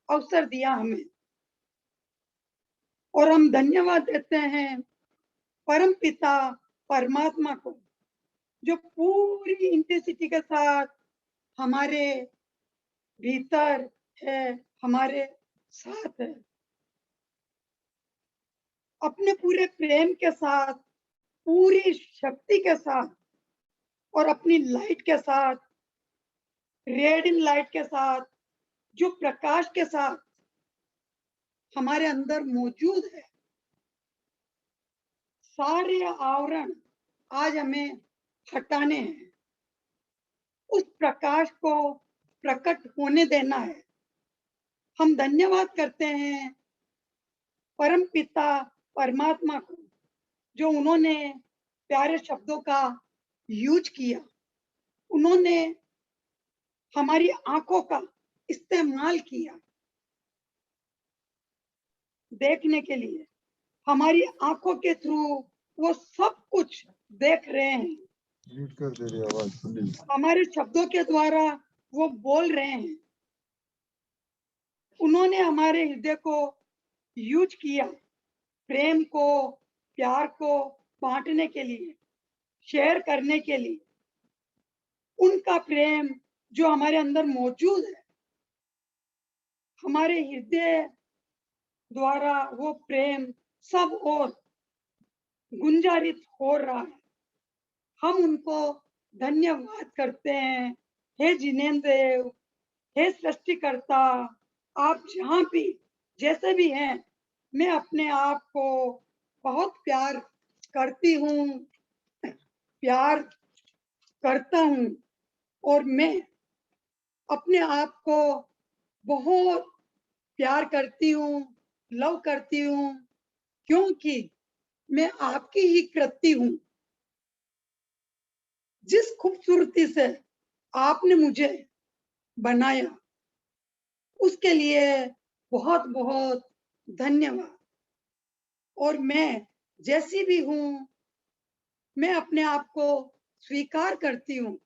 अवसर दिया हमें। और हम धन्यवाद देते हैं परम पिता परमात्मा को जो पूरी इंटेंसिटी के साथ हमारे भीतर है, हमारे साथ है, अपने पूरे प्रेम के साथ, पूरी शक्ति के साथ और अपनी लाइट के साथ, रेडियंट लाइट के साथ, जो प्रकाश के साथ हमारे अंदर मौजूद है। सारे आवरण आज हमें हटाने हैं, उस प्रकाश को प्रकट होने देना है। हम धन्यवाद करते हैं परम पिता परमात्मा को जो उन्होंने प्यारे शब्दों का यूज किया, उन्होंने हमारी आंखों का इस्तेमाल किया देखने के लिए। हमारी आंखों के थ्रू वो सब कुछ देख रहे हैं। म्यूट कर दे रही आवाज प्लीज। हमारे शब्दों के द्वारा वो बोल रहे हैं। उन्होंने हमारे हृदय को यूज किया प्रेम को, प्यार को बांटने के लिए, शेयर करने के लिए। उनका प्रेम जो हमारे अंदर मौजूद है, हमारे हृदय द्वारा वो प्रेम सब और गुंजारित हो रहा है। हम उनको धन्यवाद करते हैं। हे जिनेन्द्र देव, हे सृष्टिकर्ता, आप जहाँ भी जैसे भी हैं, मैं अपने आप को बहुत प्यार करती हूँ, प्यार करता हूँ और मैं अपने आप को बहुत प्यार करती हूँ, लव करती हूँ, क्योंकि मैं आपकी ही कृति हूँ। जिस खूबसूरती से आपने मुझे बनाया उसके लिए बहुत बहुत धन्यवाद। और मैं जैसी भी हूँ, मैं अपने आप को स्वीकार करती हूँ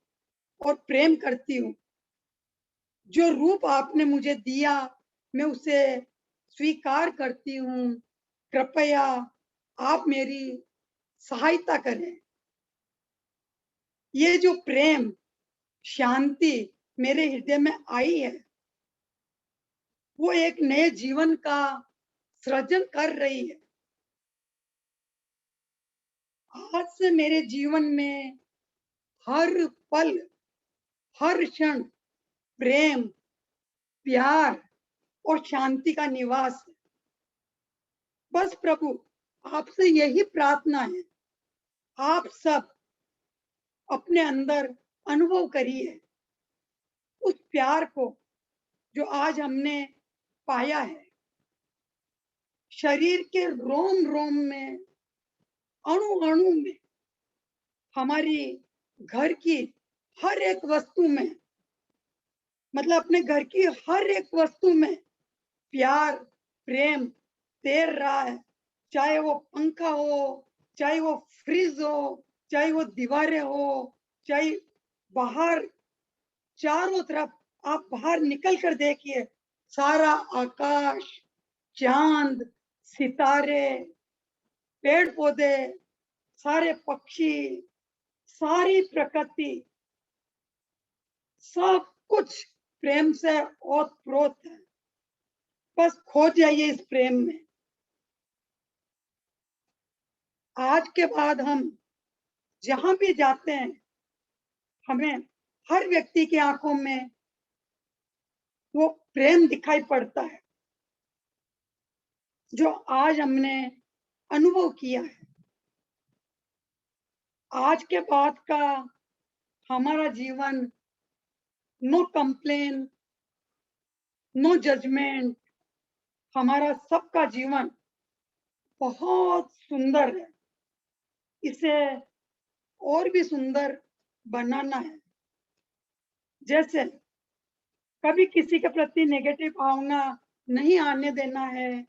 और प्रेम करती हूँ। जो रूप आपने मुझे दिया मैं उसे स्वीकार करती हूँ। कृपया आप मेरी सहायता करें। ये जो प्रेम शांति मेरे हृदय में आई है वो एक नए जीवन का सृजन कर रही है। आज से मेरे जीवन में हर पल हर क्षण प्रेम प्यार और शांति का निवास है। बस प्रभु आपसे यही प्रार्थना है, आप सब अपने अंदर अनुभव करिए उस प्यार को जो आज हमने पाया है। शरीर के रोम रोम में अणु अणु में हमारी घर की हर एक वस्तु में मतलब अपने घर की हर एक वस्तु में प्यार प्रेम तैर रहा है। चाहे वो पंखा हो, चाहे वो फ्रिज हो, चाहे वो दीवारें हो, चाहे बाहर चारों तरफ आप बाहर निकल कर देखिए, सारा आकाश चांद सितारे पेड़ पौधे सारे पक्षी सारी प्रकृति सब कुछ प्रेम से ओतप्रोत है। बस खो जाइए इस प्रेम में। आज के बाद हम जहां भी जाते हैं हमें हर व्यक्ति की आंखों में वो प्रेम दिखाई पड़ता है जो आज हमने अनुभव किया है। आज के बाद का हमारा जीवन नो कंप्लेन नो जजमेंट, हमारा सबका जीवन बहुत सुंदर है। इसे और भी सुंदर बनाना है। जैसे कभी किसी के प्रति नेगेटिव भावना नहीं आने देना है।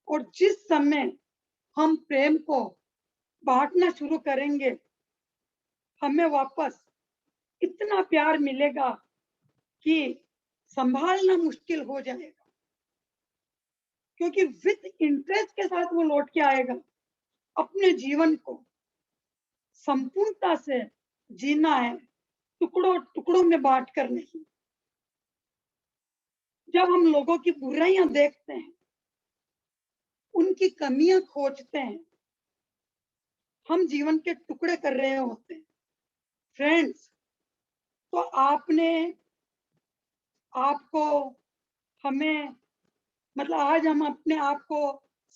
और जिस समय हम प्रेम को बांटना शुरू करेंगे हमें वापस इतना प्यार मिलेगा कि संभालना मुश्किल हो जाएगा, क्योंकि विद इंटरेस्ट के साथ वो लौट के आएगा। अपने जीवन को संपूर्णता से जीना है, टुकड़ों टुकड़ों में बांट कर नहीं। जब हम लोगों की बुराइयां देखते हैं उनकी कमियां खोजते हैं हम जीवन के टुकड़े कर रहे होते हैं। फ्रेंड्स, तो आपको हमें मतलब आज हम अपने आप को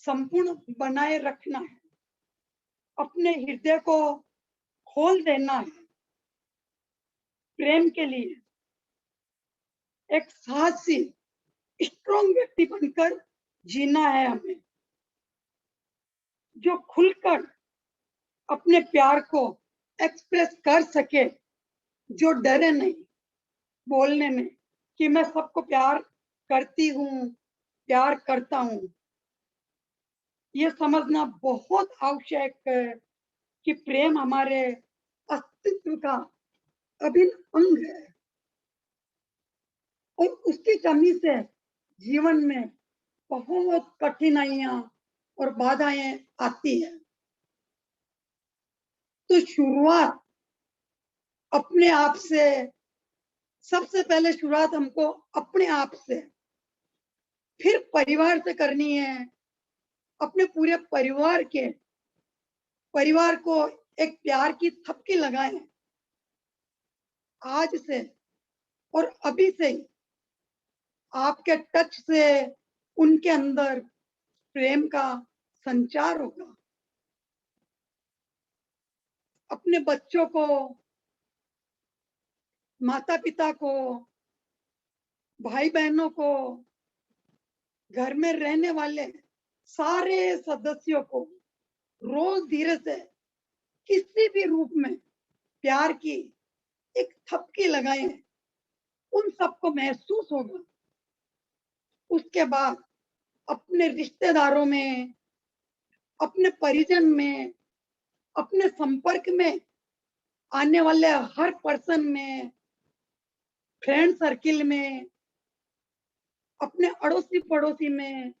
संपूर्ण बनाए रखना है, अपने हृदय को खोल देना है प्रेम के लिए। एक साहसी स्ट्रॉन्ग व्यक्ति बनकर जीना है हमें, जो खुलकर अपने प्यार को एक्सप्रेस कर सके, जो डरे नहीं बोलने में कि मैं सबको प्यार करती हूँ प्यार करता हूँ। ये समझना बहुत आवश्यक है कि प्रेम हमारे अस्तित्व का अभिन्न अंग है और उसकी कमी से जीवन में बहुत कठिनाइयां और बाधाएं आती है। तो शुरुआत अपने आप से, सबसे पहले शुरुआत हमको अपने आप से फिर परिवार से करनी है। अपने पूरे परिवार को एक प्यार की थपकी लगाएं आज से, और अभी से ही आपके टच से उनके अंदर प्रेम का संचार होगा। अपने बच्चों को, माता पिता को, भाई बहनों को, घर में रहने वाले सारे सदस्यों को रोज धीरे से किसी भी रूप में प्यार की एक थपकी लगाएं, उन सबको महसूस होगा। उसके बाद अपने रिश्तेदारों में, अपने परिजन में, अपने संपर्क में आने वाले हर पर्सन में, फ्रेंड सर्किल में, अपने अड़ोसी पड़ोसी में,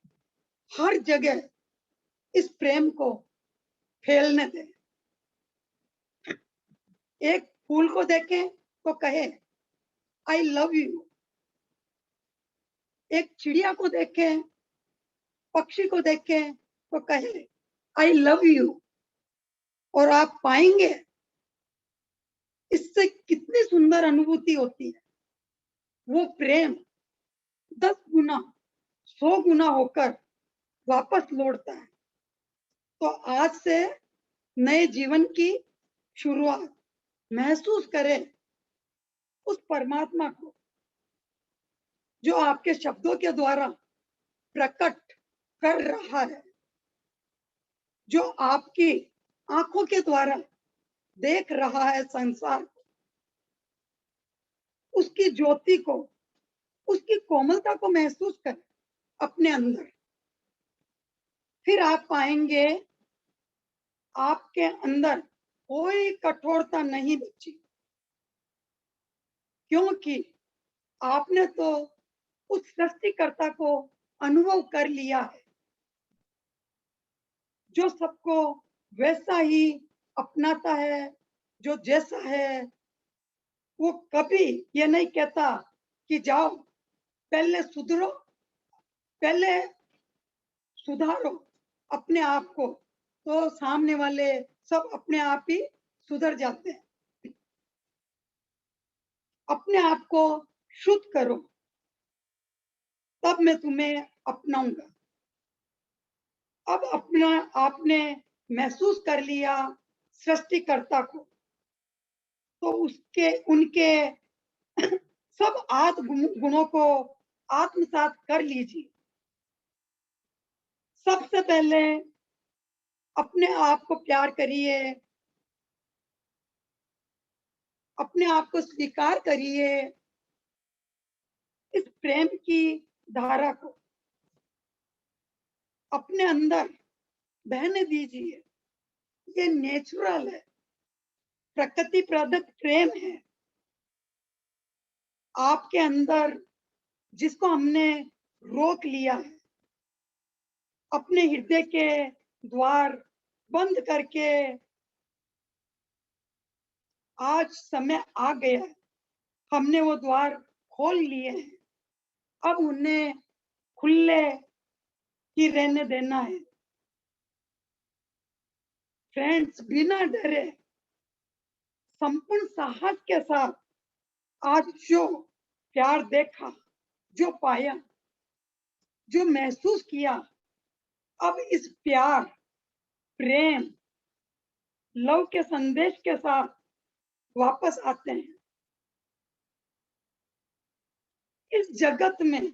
हर जगह इस प्रेम को फैलने दें। एक फूल को देखें तो कहे आई लव यू। एक चिड़िया को देखें, पक्षी को देखें तो कहे आई लव यू। और आप पाएंगे इससे कितनी सुंदर अनुभूति होती है। वो प्रेम 10 गुना 100 गुना होकर वापस लौटता है। तो आज से नए जीवन की शुरुआत महसूस करें उस परमात्मा को जो आपके शब्दों के द्वारा प्रकट कर रहा है, जो आपकी आंखों के द्वारा देख रहा है संसार को। उसकी ज्योति को, उसकी कोमलता को महसूस करें अपने अंदर। फिर आप पाएंगे आपके अंदर कोई कठोरता नहीं बची, क्योंकि आपने तो उस सृष्टिकर्ता को अनुभव कर लिया है, जो सबको वैसा ही अपनाता है, जो जैसा है। वो कभी ये नहीं कहता कि जाओ पहले सुधरो, पहले सुधारो अपने आप को, तो सामने वाले सब अपने आप ही सुधर जाते हैं। अपने आप को शुद्ध करो, तब मैं तुम्हें अपनाऊंगा। अब अपना आपने महसूस कर लिया सृष्टिकर्ता को, तो उसके उनके सब गुणों को आत्मसात कर लीजिए। सबसे पहले अपने आप को प्यार करिए, अपने आप को स्वीकार करिए, इस प्रेम की धारा को अपने अंदर बहने दीजिए। ये नेचुरल है, प्रकृति प्रदत्त प्रेम है आपके अंदर, जिसको हमने रोक लिया है। अपने हृदय के द्वार बंद करके आज समय आ गया है, हमने वो द्वार खोल लिए हैं। अब उन्हें खुले ही रहने देना है। फ्रेंड्स, बिना डरे संपूर्ण साहस के साथ आज जो प्यार देखा, जो पाया, जो महसूस किया, अब इस प्यार, प्रेम, लव के संदेश के साथ वापस आते हैं। इस जगत में,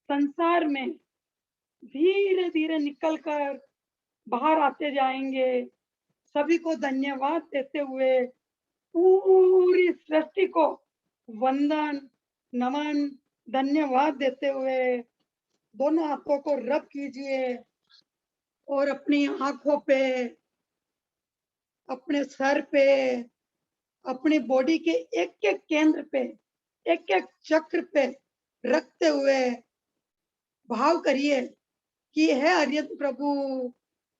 संसार में धीरे धीरे निकलकर बाहर आते जाएंगे। सभी को धन्यवाद देते हुए, पूरी सृष्टि को वंदन, नमन, धन्यवाद देते हुए दोनों हाथों को रब कीजिए और अपनी आंखों पे, अपने सर पे, अपनी बॉडी के एक एक केंद्र पे, एक एक चक्र पे रखते हुए भाव करिए कि है आर्यन प्रभु,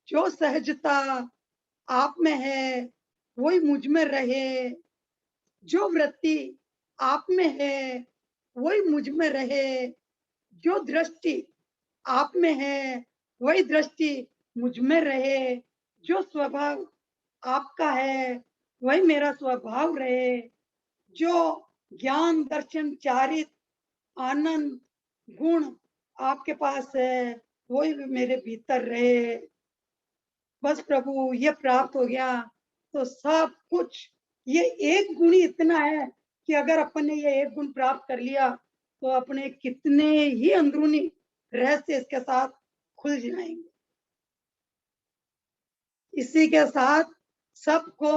जो सहजता आप में है वही मुझ में रहे, जो वृत्ति आप में है वही मुझ में रहे, जो दृष्टि आप में है वही दृष्टि मुझ में रहे, जो स्वभाव आपका है वही मेरा स्वभाव रहे, जो ज्ञान दर्शन चारित आनंद गुण आपके पास है वही मेरे भीतर रहे। बस प्रभु ये प्राप्त हो गया तो सब कुछ, ये एक गुण ही इतना है कि अगर अपन ने ये एक गुण प्राप्त कर लिया तो अपने कितने ही अंदरूनी रहस्य इसके साथ खुल जाएंगे। इसी के साथ सबको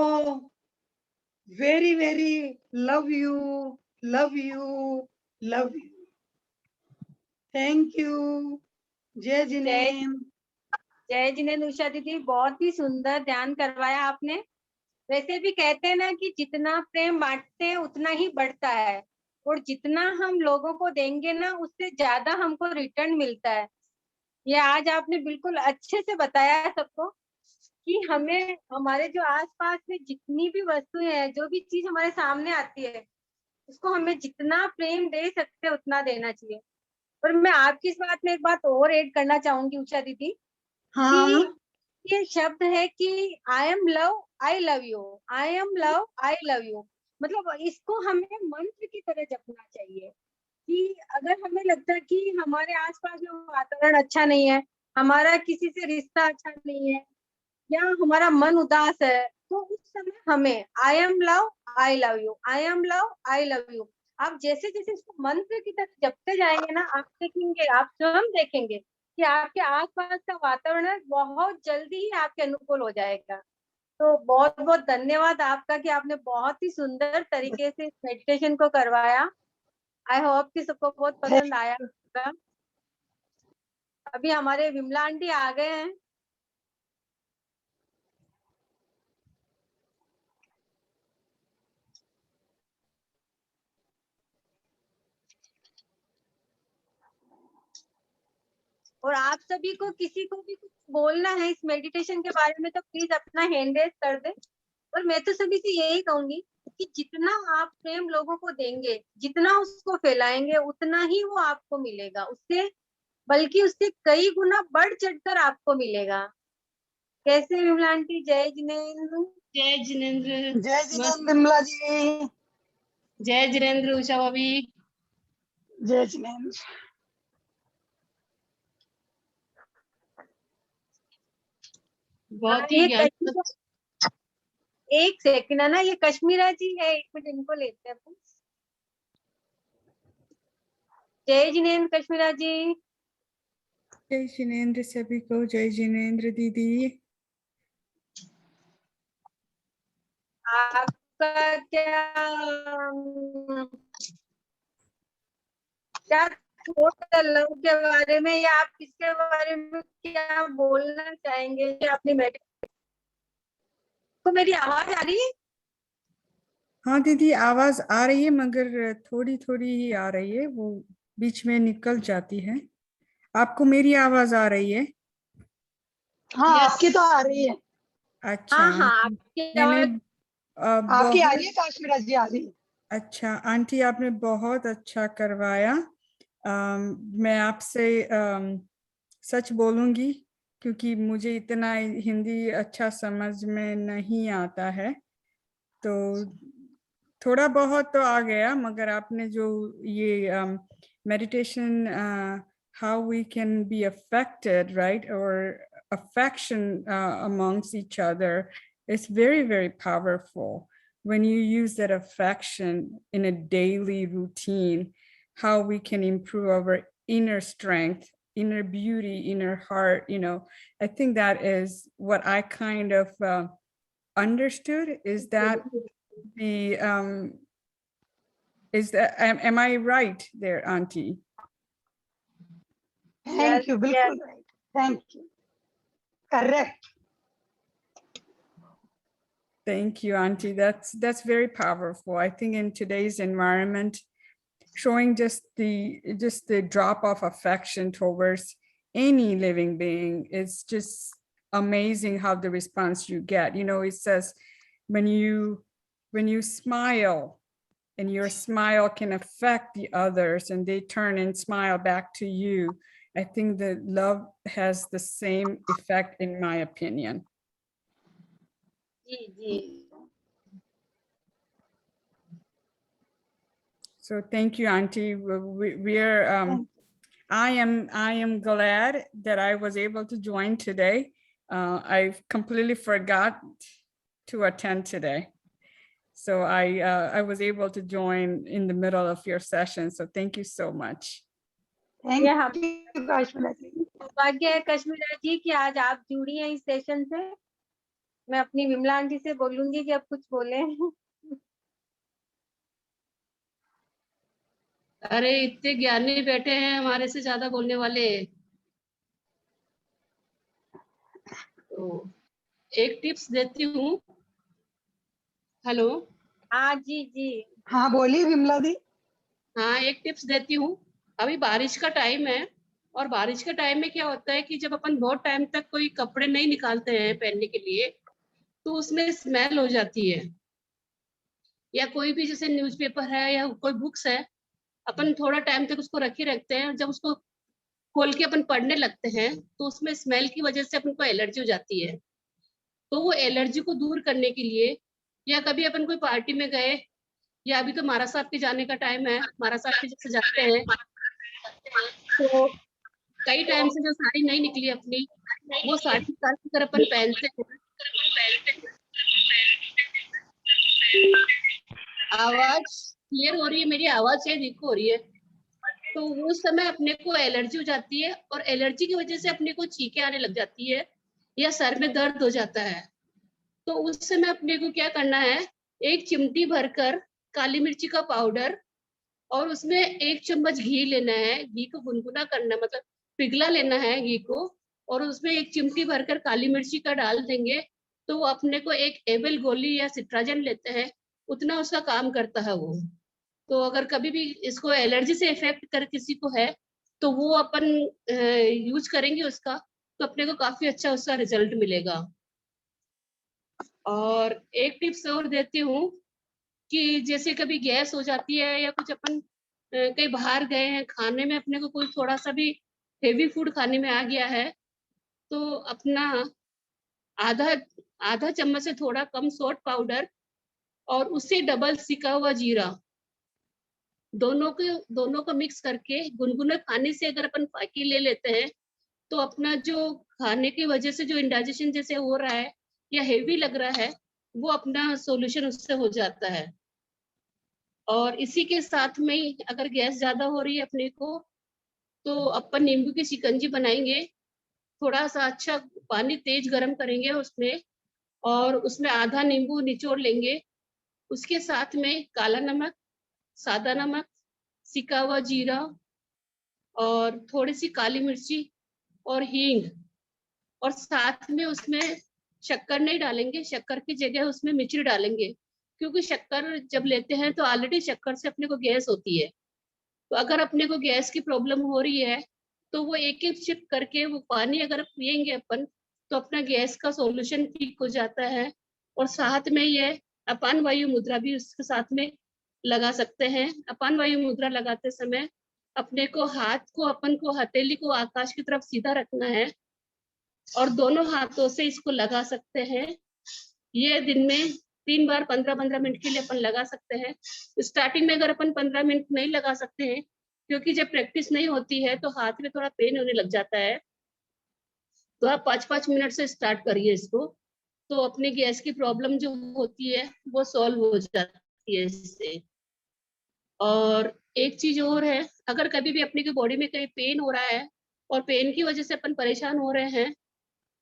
very, very love you, love you, love you. Thank you. जय जिनेन्द्र। जय जिनेन्द्र उषा दीदी, बहुत ही सुंदर ध्यान करवाया आपने। वैसे भी कहते हैं ना कि जितना प्रेम बांटते हैं उतना ही बढ़ता है, और जितना हम लोगों को देंगे ना उससे ज्यादा हमको रिटर्न मिलता है। ये आज आपने बिल्कुल अच्छे से बताया है सबको कि हमें हमारे जो आसपास में जितनी भी वस्तुएं हैं, जो भी चीज हमारे सामने आती है, उसको हमें जितना प्रेम दे सकते हैं उतना देना चाहिए। और मैं आपकी इस बात में एक बात और ऐड करना चाहूंगी उषा दीदी, हाँ, कि ये शब्द है कि I am love I love you, I am love I love you, मतलब इसको हमें मंत्र की तरह जपना चाहिए। कि अगर हमें लगता है कि हमारे आसपास में वातावरण अच्छा नहीं है, हमारा किसी से रिश्ता अच्छा नहीं है, या हमारा मन उदास है, तो उस समय हमें I am love I love you, I am love I love you, आप जैसे जैसे इसको मंत्र की तरह जपते जाएंगे ना, आप देखेंगे, आप स्वयं देखेंगे कि आपके आसपास का वातावरण बहुत जल्दी ही आपके अनुकूल हो जाएगा। तो बहुत बहुत धन्यवाद आपका कि आपने बहुत ही सुंदर तरीके से इस मेडिटेशन को करवाया। आई होप कि सबको बहुत पसंद आया होगा। अभी हमारे विमला आंटी आ गए हैं। और आप सभी को किसी को भी कुछ बोलना है इस मेडिटेशन के बारे में तो प्लीज अपना हैंड रेज कर दे। और मैं तो सभी से यही कहूंगी कि जितना आप प्रेम लोगों को देंगे, जितना उसको फैलाएंगे, उतना ही वो आपको मिलेगा, उससे बल्कि उससे कई गुना बढ़ चढ़कर आपको मिलेगा। कैसे विमला आंटी? जय जिनेन्द्र। जय जिनेन्द्र। जय जिनेन्द्र विमला जी। जय जिनेन्द्र उषा भाभी। जय जिनेन्द्र। बहुत ही ज्ञान। एक सेकंड है ना, ये कश्मीरा जी है, एक मिनट इनको लेते हैं अपन। जय जिनेन्द्र कश्मीरा जी। जय जिनेन्द्र सभी को। जय जिनेन्द्र दीदी। आपका क्या थोड़ा लव के बारे में, या आप किसके बारे में क्या बोलना चाहेंगे अपनी मेडिटेशन को? मेरी आवाज आ रही है? हाँ दीदी, आवाज आ रही है मगर थोड़ी थोड़ी ही आ रही है, वो बीच में निकल जाती है। आपको मेरी आवाज आ रही है? हाँ, आपकी तो आ रही है। अच्छा। हाँ हाँ, आपकी मैंने आवाज आपकी आ रही है, काश्मीरा जी आ रही है। अच्छा आंटी, आपने बहुत अच्छा करवाया। मैं आपसे सच बोलूंगी क्योंकि मुझे इतना हिंदी अच्छा समझ में नहीं आता है, तो थोड़ा बहुत तो आ गया, मगर आपने जो ये meditation how we can be affected, right, or affection amongst each other, is very, very powerful. When you use that affection in a daily routine, how we can improve our inner strength, inner beauty, inner heart, I think that is what I kind of understood. Is that am I right there, Auntie? Thank you, बिल्कुल right. Thank you. Correct. Thank you, Auntie. That's very powerful. I think in today's environment, showing just the drop of affection towards any living being is just amazing how the response you get. It says when you smile, and your smile can affect the others and they turn and smile back to you, I think that love has the same effect, in my opinion. So thank you, Auntie. I am glad that I was able to join today. I completely forgot to attend today, so I was able to join in the middle of your session. So thank you so much. Thank you, Kashmira ji. सौभाग्य है कश्मीरा जी कि आज आप जुड़ी हैं इस session से। मैं अपनी विमला आंटी से बोलूंगी कि अब कुछ बोले। अरे इतने ज्ञानी बैठे हैं हमारे से ज्यादा बोलने वाले। तो एक टिप्स देती हूँ। हेलो। हाँ जी जी। हाँ बोलिए विमला दी। हाँ, एक टिप्स देती हूँ। अभी बारिश का टाइम है, और बारिश के टाइम में क्या होता है कि जब अपन बहुत टाइम तक कोई कपड़े नहीं निकालते हैं पहनने के लिए, तो उसमें स्मेल हो जाती है। या कोई भी जैसे न्यूज़पेपर है या कोई बुक्स है, अपन थोड़ा टाइम तक उसको रखे रखते हैं, जब उसको खोल के अपन पढ़ने लगते हैं तो उसमें स्मेल की वजह से अपन को एलर्जी हो जाती है। तो वो एलर्जी को दूर करने के लिए, या कभी अपन कोई पार्टी में गए, या अभी तो महाराज साहब के जाने का टाइम है, महाराज साहब के जैसे जाते हैं, तो कई टाइम से जो साड़ी नहीं निकली अपनी, वो साड़ी निकाल कर अगर अपन पहनते हैं। आवाज क्लियर हो रही है? मेरी आवाज है वीक हो रही है। तो उस समय अपने को एलर्जी हो जाती है, और एलर्जी की वजह से अपने को छींकें आने लग जाती है, या सर में दर्द हो जाता है। तो उस समय अपने को क्या करना है, एक चिमटी भरकर काली मिर्ची का पाउडर, और उसमें 1 चम्मच घी लेना है। घी को गुनगुना करना, मतलब पिघला लेना है घी को, और उसमें 1 चिमटी भरकर काली मिर्ची का डाल देंगे, तो वो अपने को एक एबल गोली या सिट्राजन लेते हैं, उतना उसका काम करता है वो। तो अगर कभी भी इसको एलर्जी से इफेक्ट कर किसी को है, तो वो अपन यूज करेंगे उसका, तो अपने को काफी अच्छा उसका रिजल्ट मिलेगा। और एक टिप्स और देती हूँ कि जैसे कभी गैस हो जाती है, या कुछ अपन कहीं बाहर गए हैं, खाने में अपने को कोई थोड़ा सा भी हेवी फूड खाने में आ गया है, तो अपना आधा आधा चम्मच से थोड़ा कम सोट पाउडर, और उससे डबल सिका हुआ जीरा, दोनों को मिक्स करके गुनगुने पानी से अगर अपन फाकी ले लेते हैं, तो अपना जो खाने की वजह से जो इंडाइजेशन जैसे हो रहा है या हेवी लग रहा है, वो अपना सॉल्यूशन उससे हो जाता है। और इसी के साथ में ही अगर गैस ज्यादा हो रही है अपने को, तो अपन नींबू की शिकंजी बनाएंगे। थोड़ा सा अच्छा पानी तेज गरम करेंगे उसमें, और उसमें आधा नींबू निचोड़ लेंगे। उसके साथ में काला नमक, सादा नमक, सिका हुआ जीरा, और थोड़ी सी काली मिर्ची, और हींग, और साथ में उसमें शक्कर नहीं डालेंगे, शक्कर की जगह उसमें मिश्री डालेंगे, क्योंकि शक्कर जब लेते हैं तो ऑलरेडी शक्कर से अपने को गैस होती है। तो अगर अपने को गैस की प्रॉब्लम हो रही है, तो वो एक एक सिप करके वो पानी अगर पियेंगे अपन, तो अपना गैस का सॉल्यूशन ठीक हो जाता है। और साथ में ये अपान वायु मुद्रा भी उसके साथ में लगा सकते हैं। अपान वायु मुद्रा लगाते समय अपने को हाथ को, अपन को हथेली को आकाश की तरफ सीधा रखना है, और दोनों हाथों से इसको लगा सकते हैं। ये दिन में 3 बार 15-15 मिनट के लिए अपन लगा सकते हैं। स्टार्टिंग में अगर अपन 15 मिनट नहीं लगा सकते हैं, क्योंकि जब प्रैक्टिस नहीं होती है तो हाथ में थोड़ा पेन होने लग जाता है, तो आप 5-5 मिनट से स्टार्ट करिए इसको। तो अपनी गैस की प्रॉब्लम जो होती है वो सॉल्व हो जाती है इससे। और एक चीज और है, अगर कभी भी अपने की बॉडी में कहीं पेन हो रहा है, और पेन की वजह से अपन परेशान हो रहे हैं,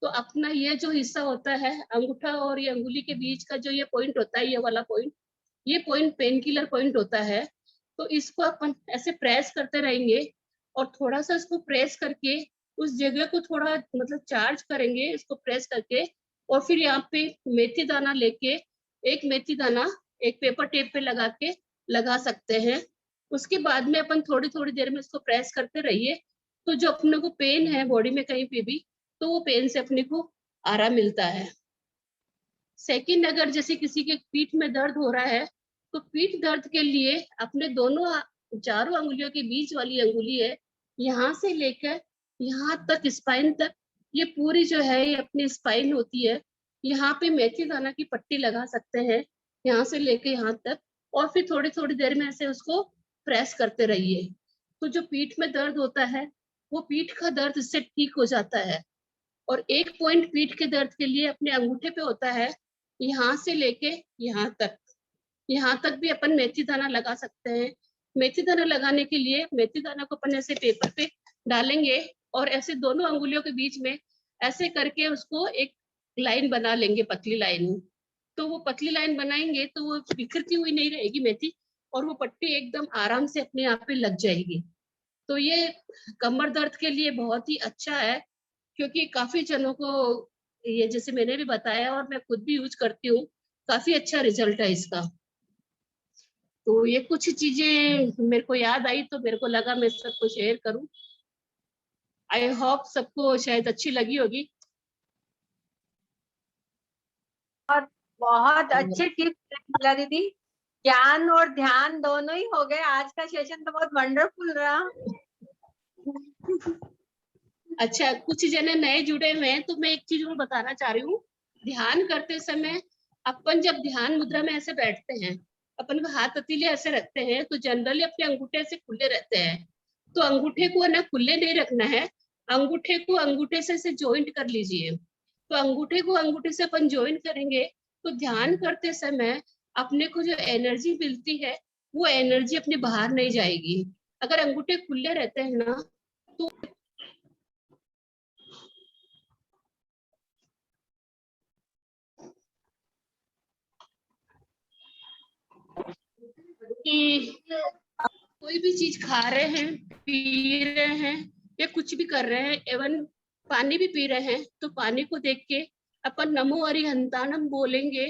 तो अपना ये जो हिस्सा होता है अंगूठा और ये अंगुली के बीच का जो ये पॉइंट होता है, ये वाला पॉइंट, ये पॉइंट पेन किलर पॉइंट होता है। तो इसको अपन ऐसे प्रेस करते रहेंगे, और थोड़ा सा इसको प्रेस करके उस जगह को थोड़ा मतलब चार्ज करेंगे इसको प्रेस करके। और फिर यहाँ पे मेथी दाना लेके, एक मेथी दाना एक पेपर टेप पे लगा के लगा सकते हैं। उसके बाद में अपन थोड़ी थोड़ी देर में इसको प्रेस करते रहिए, तो जो अपने को पेन है बॉडी में कहीं पे भी, तो वो पेन से अपने को आराम मिलता है। सेकंड, अगर जैसे किसी के पीठ में दर्द हो रहा है, तो पीठ दर्द के लिए अपने चारों अंगुलियों के बीच वाली अंगुली है, यहाँ से लेकर यहाँ तक स्पाइन तक, ये पूरी जो है ये अपनी स्पाइन होती है। यहाँ पे मेथी दाना की पट्टी लगा सकते हैं, यहाँ से लेके यहाँ तक, और फिर थोड़ी थोड़ी देर में ऐसे उसको प्रेस करते रहिए। तो जो पीठ में दर्द होता है, वो पीठ का दर्द इससे ठीक हो जाता है। और एक पॉइंट पीठ के दर्द के लिए अपने अंगूठे पे होता है, यहाँ से लेके यहाँ तक भी अपन मेथी दाना लगा सकते हैं। मेथी दाना लगाने के लिए मेथी दाना को अपन ऐसे पेपर पे डालेंगे, और ऐसे दोनों अंगुलियों के बीच में ऐसे करके उसको एक लाइन बना लेंगे, पतली लाइन। तो वो पतली लाइन बनाएंगे तो वो बिखरती हुई नहीं रहेगी मेथी, और वो पट्टी एकदम आराम से अपने आप पे लग जाएगी। तो ये कमर दर्द के लिए बहुत ही अच्छा है, क्योंकि काफी जनों को ये जैसे मैंने भी बताया और मैं खुद भी यूज करती हूँ, काफी अच्छा रिजल्ट है इसका। तो ये कुछ चीजें मेरे को याद आई तो मेरे को लगा मैं सबको शेयर करूं। आई होप सबको शायद अच्छी लगी होगी। और बहुत अच्छे टिप्स मिला दीदी, ज्ञान और ध्यान दोनों ही हो गए। आज का सेशन तो बहुत वंडरफुल रहा। अच्छा, कुछ जने नए जुड़े हुए हैं तो मैं एक चीज और बताना चाह रही हूँ। ध्यान करते समय अपन जब ध्यान मुद्रा में ऐसे बैठते हैं, अपन को हाथ हथेली ऐसे रखते हैं, तो जनरली अपने अंगूठे ऐसे खुले रहते हैं। तो अंगूठे को ना खुले नहीं रखना है, अंगूठे को अंगूठे से ज्वाइंट कर लीजिए। तो अंगूठे को अंगूठे से अपन ज्वाइंट करेंगे तो ध्यान करते समय अपने को जो एनर्जी मिलती है वो एनर्जी अपने बाहर नहीं जाएगी। अगर अंगूठे खुले रहते हैं ना तो कि कोई भी चीज खा रहे हैं, पी रहे हैं या कुछ भी कर रहे हैं, एवं पानी भी पी रहे हैं, तो पानी को देख के अपन नमो अरिहंतानम बोलेंगे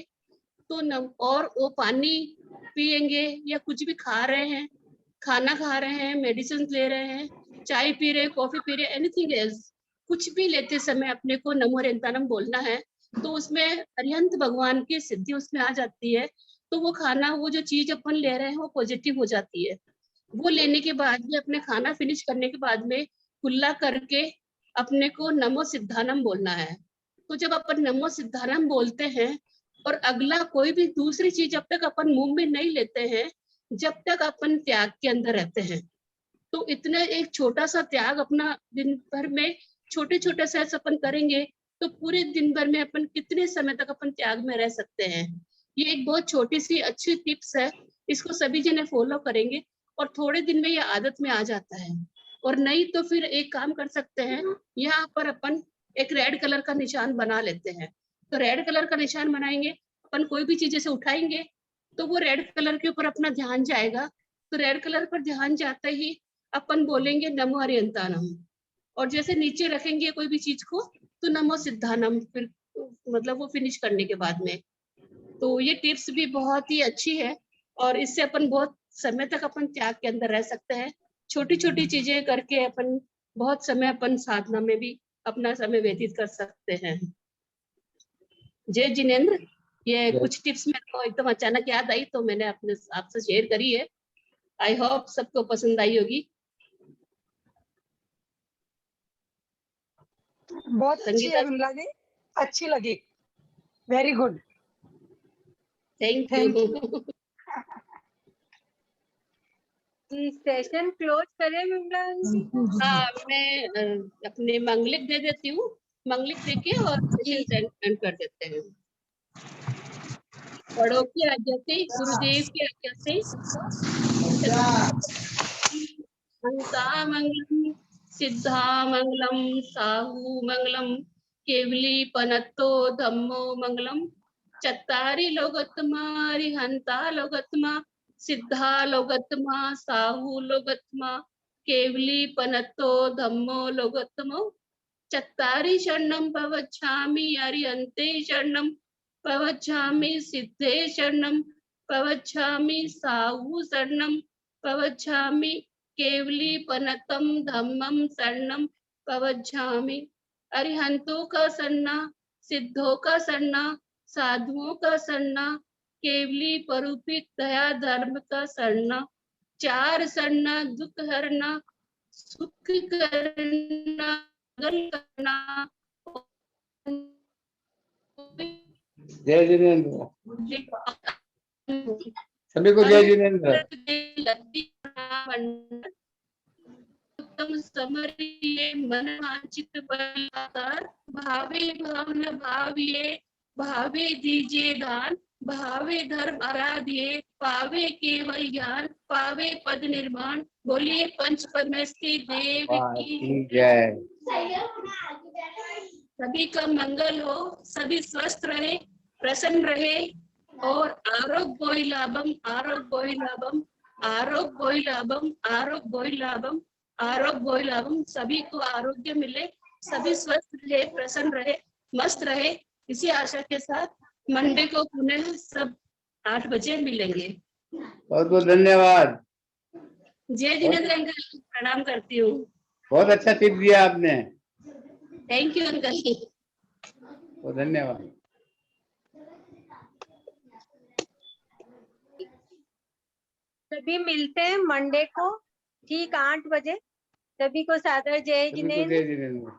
तो और वो पानी पिएंगे या कुछ भी खा रहे हैं, खाना खा रहे हैं, मेडिसिन ले रहे हैं, चाय पी रहे हैं, कॉफी पी रहे हैं, एनीथिंग एल्स, कुछ भी लेते समय अपने को नमो अरिहंतानम बोलना है। तो उसमें अरिहंत भगवान की सिद्धि उसमें आ जाती है। तो वो खाना, वो जो चीज अपन ले रहे हैं वो पॉजिटिव हो जाती है। वो लेने के बाद में अपने खाना फिनिश करने के बाद में कुल्ला करके अपने को नमो सिद्धानम बोलना है। तो जब अपन नमो सिद्धानम बोलते हैं और अगला कोई भी दूसरी चीज जब तक अपन मुंह में नहीं लेते हैं, जब तक अपन त्याग के अंदर रहते हैं, तो इतना एक छोटा सा त्याग अपना दिन भर में छोटे छोटे से अपन करेंगे तो पूरे दिन भर में अपन कितने समय तक अपन त्याग में रह सकते हैं। ये एक बहुत छोटी सी अच्छी टिप्स है, इसको सभी जने फॉलो करेंगे और थोड़े दिन में ये आदत में आ जाता है। और नहीं तो फिर एक काम कर सकते हैं, यहाँ पर अपन एक रेड कलर का निशान बना लेते हैं। तो रेड कलर का निशान बनाएंगे, अपन कोई भी चीज ऐसे उठाएंगे तो वो रेड कलर के ऊपर अपना ध्यान जाएगा। तो रेड कलर पर ध्यान जाते ही अपन बोलेंगे नमो अरिहंतानम, और जैसे नीचे रखेंगे कोई भी चीज को तो नमो सिद्धानम, फिर मतलब वो फिनिश करने के बाद में। तो ये टिप्स भी बहुत ही अच्छी है और इससे अपन बहुत समय तक अपन त्याग के अंदर रह सकते हैं। छोटी छोटी चीजें करके अपन बहुत समय अपन साधना में भी अपना समय व्यतीत कर सकते हैं। जय जिनेंद्र, ये कुछ टिप्स मेरे को एकदम अचानक याद आई तो मैंने अपने आपसे शेयर करी है। आई होप सबको पसंद आई होगी। बहुत अच्छी है विमला जी, अच्छी लगी, very good, thank thank you. Session close करें विमला जी? हाँ, मैं अपने मंगलिक दे देती हूँ, मंगलिक देके और सेशन एंड कर देते हैं। बड़ों की आज्ञा से, गुरुदेव की आज्ञा से, हंसा मंगलम, सिद्धा मंगलम, साहू मंगलम, केवली पनत्तो धम्मो मंगलम, चत्तारी लोगोत्तमा, अरिहंता लोगोत्तमा, सिद्धा लोगोत्तमा, साहू लोगोत्तमा, केवली पनत्तो धम्मो लोगोत्तमो, चत्तारि शरणं प्रवच्छामि, अरिहन्ते शरणं प्रवच्छामि, सिद्धे शरणं प्रवच्छामि, साहू शरणं प्रवच्छामि, केवली पनतं धम्मं शरणं प्रवच्छामि। अरिहंतों का शरणा, सिद्धों का शरणा, साधुओं का शरणा, केवली परूपित दया धर्म का शरणा, चार शरणा दुख हरना, सुख करना, करना। जय जिनेंद्र, सभी को जय जिनेंद्र। उत्तम समरिये मन वांछित बलाकार, भावे भावना भाविये, भावे दीजिए दान, भावे धर्म आराधिये, पावे केवल ज्ञान, पावे पद निर्माण। बोलिए पंच परमेश्वरी देव की जय। सभी का मंगल हो, सभी स्वस्थ रहे, प्रसन्न रहे, और आरोग्य लाभम आरोग्य लाभम आरोग्य लाभम आरोग्य लाभम आरोग्य लाभम। सभी को आरोग्य मिले, सभी स्वस्थ रहे, प्रसन्न रहे, मस्त रहे, इसी आशा के साथ मंडे को पुनः सब 8 बजे मिलेंगे। बहुत बहुत धन्यवाद। जय जिनेंद्र अंकल, प्रणाम करती हूँ। बहुत अच्छा टिप दिया आपने। Thank you uncle. बहुत धन्यवाद। सभी मिलते हैं मंडे को ठीक 8 बजे। सभी को सादर जय सभी को जिनेंद्र। जय जिनेंद्र।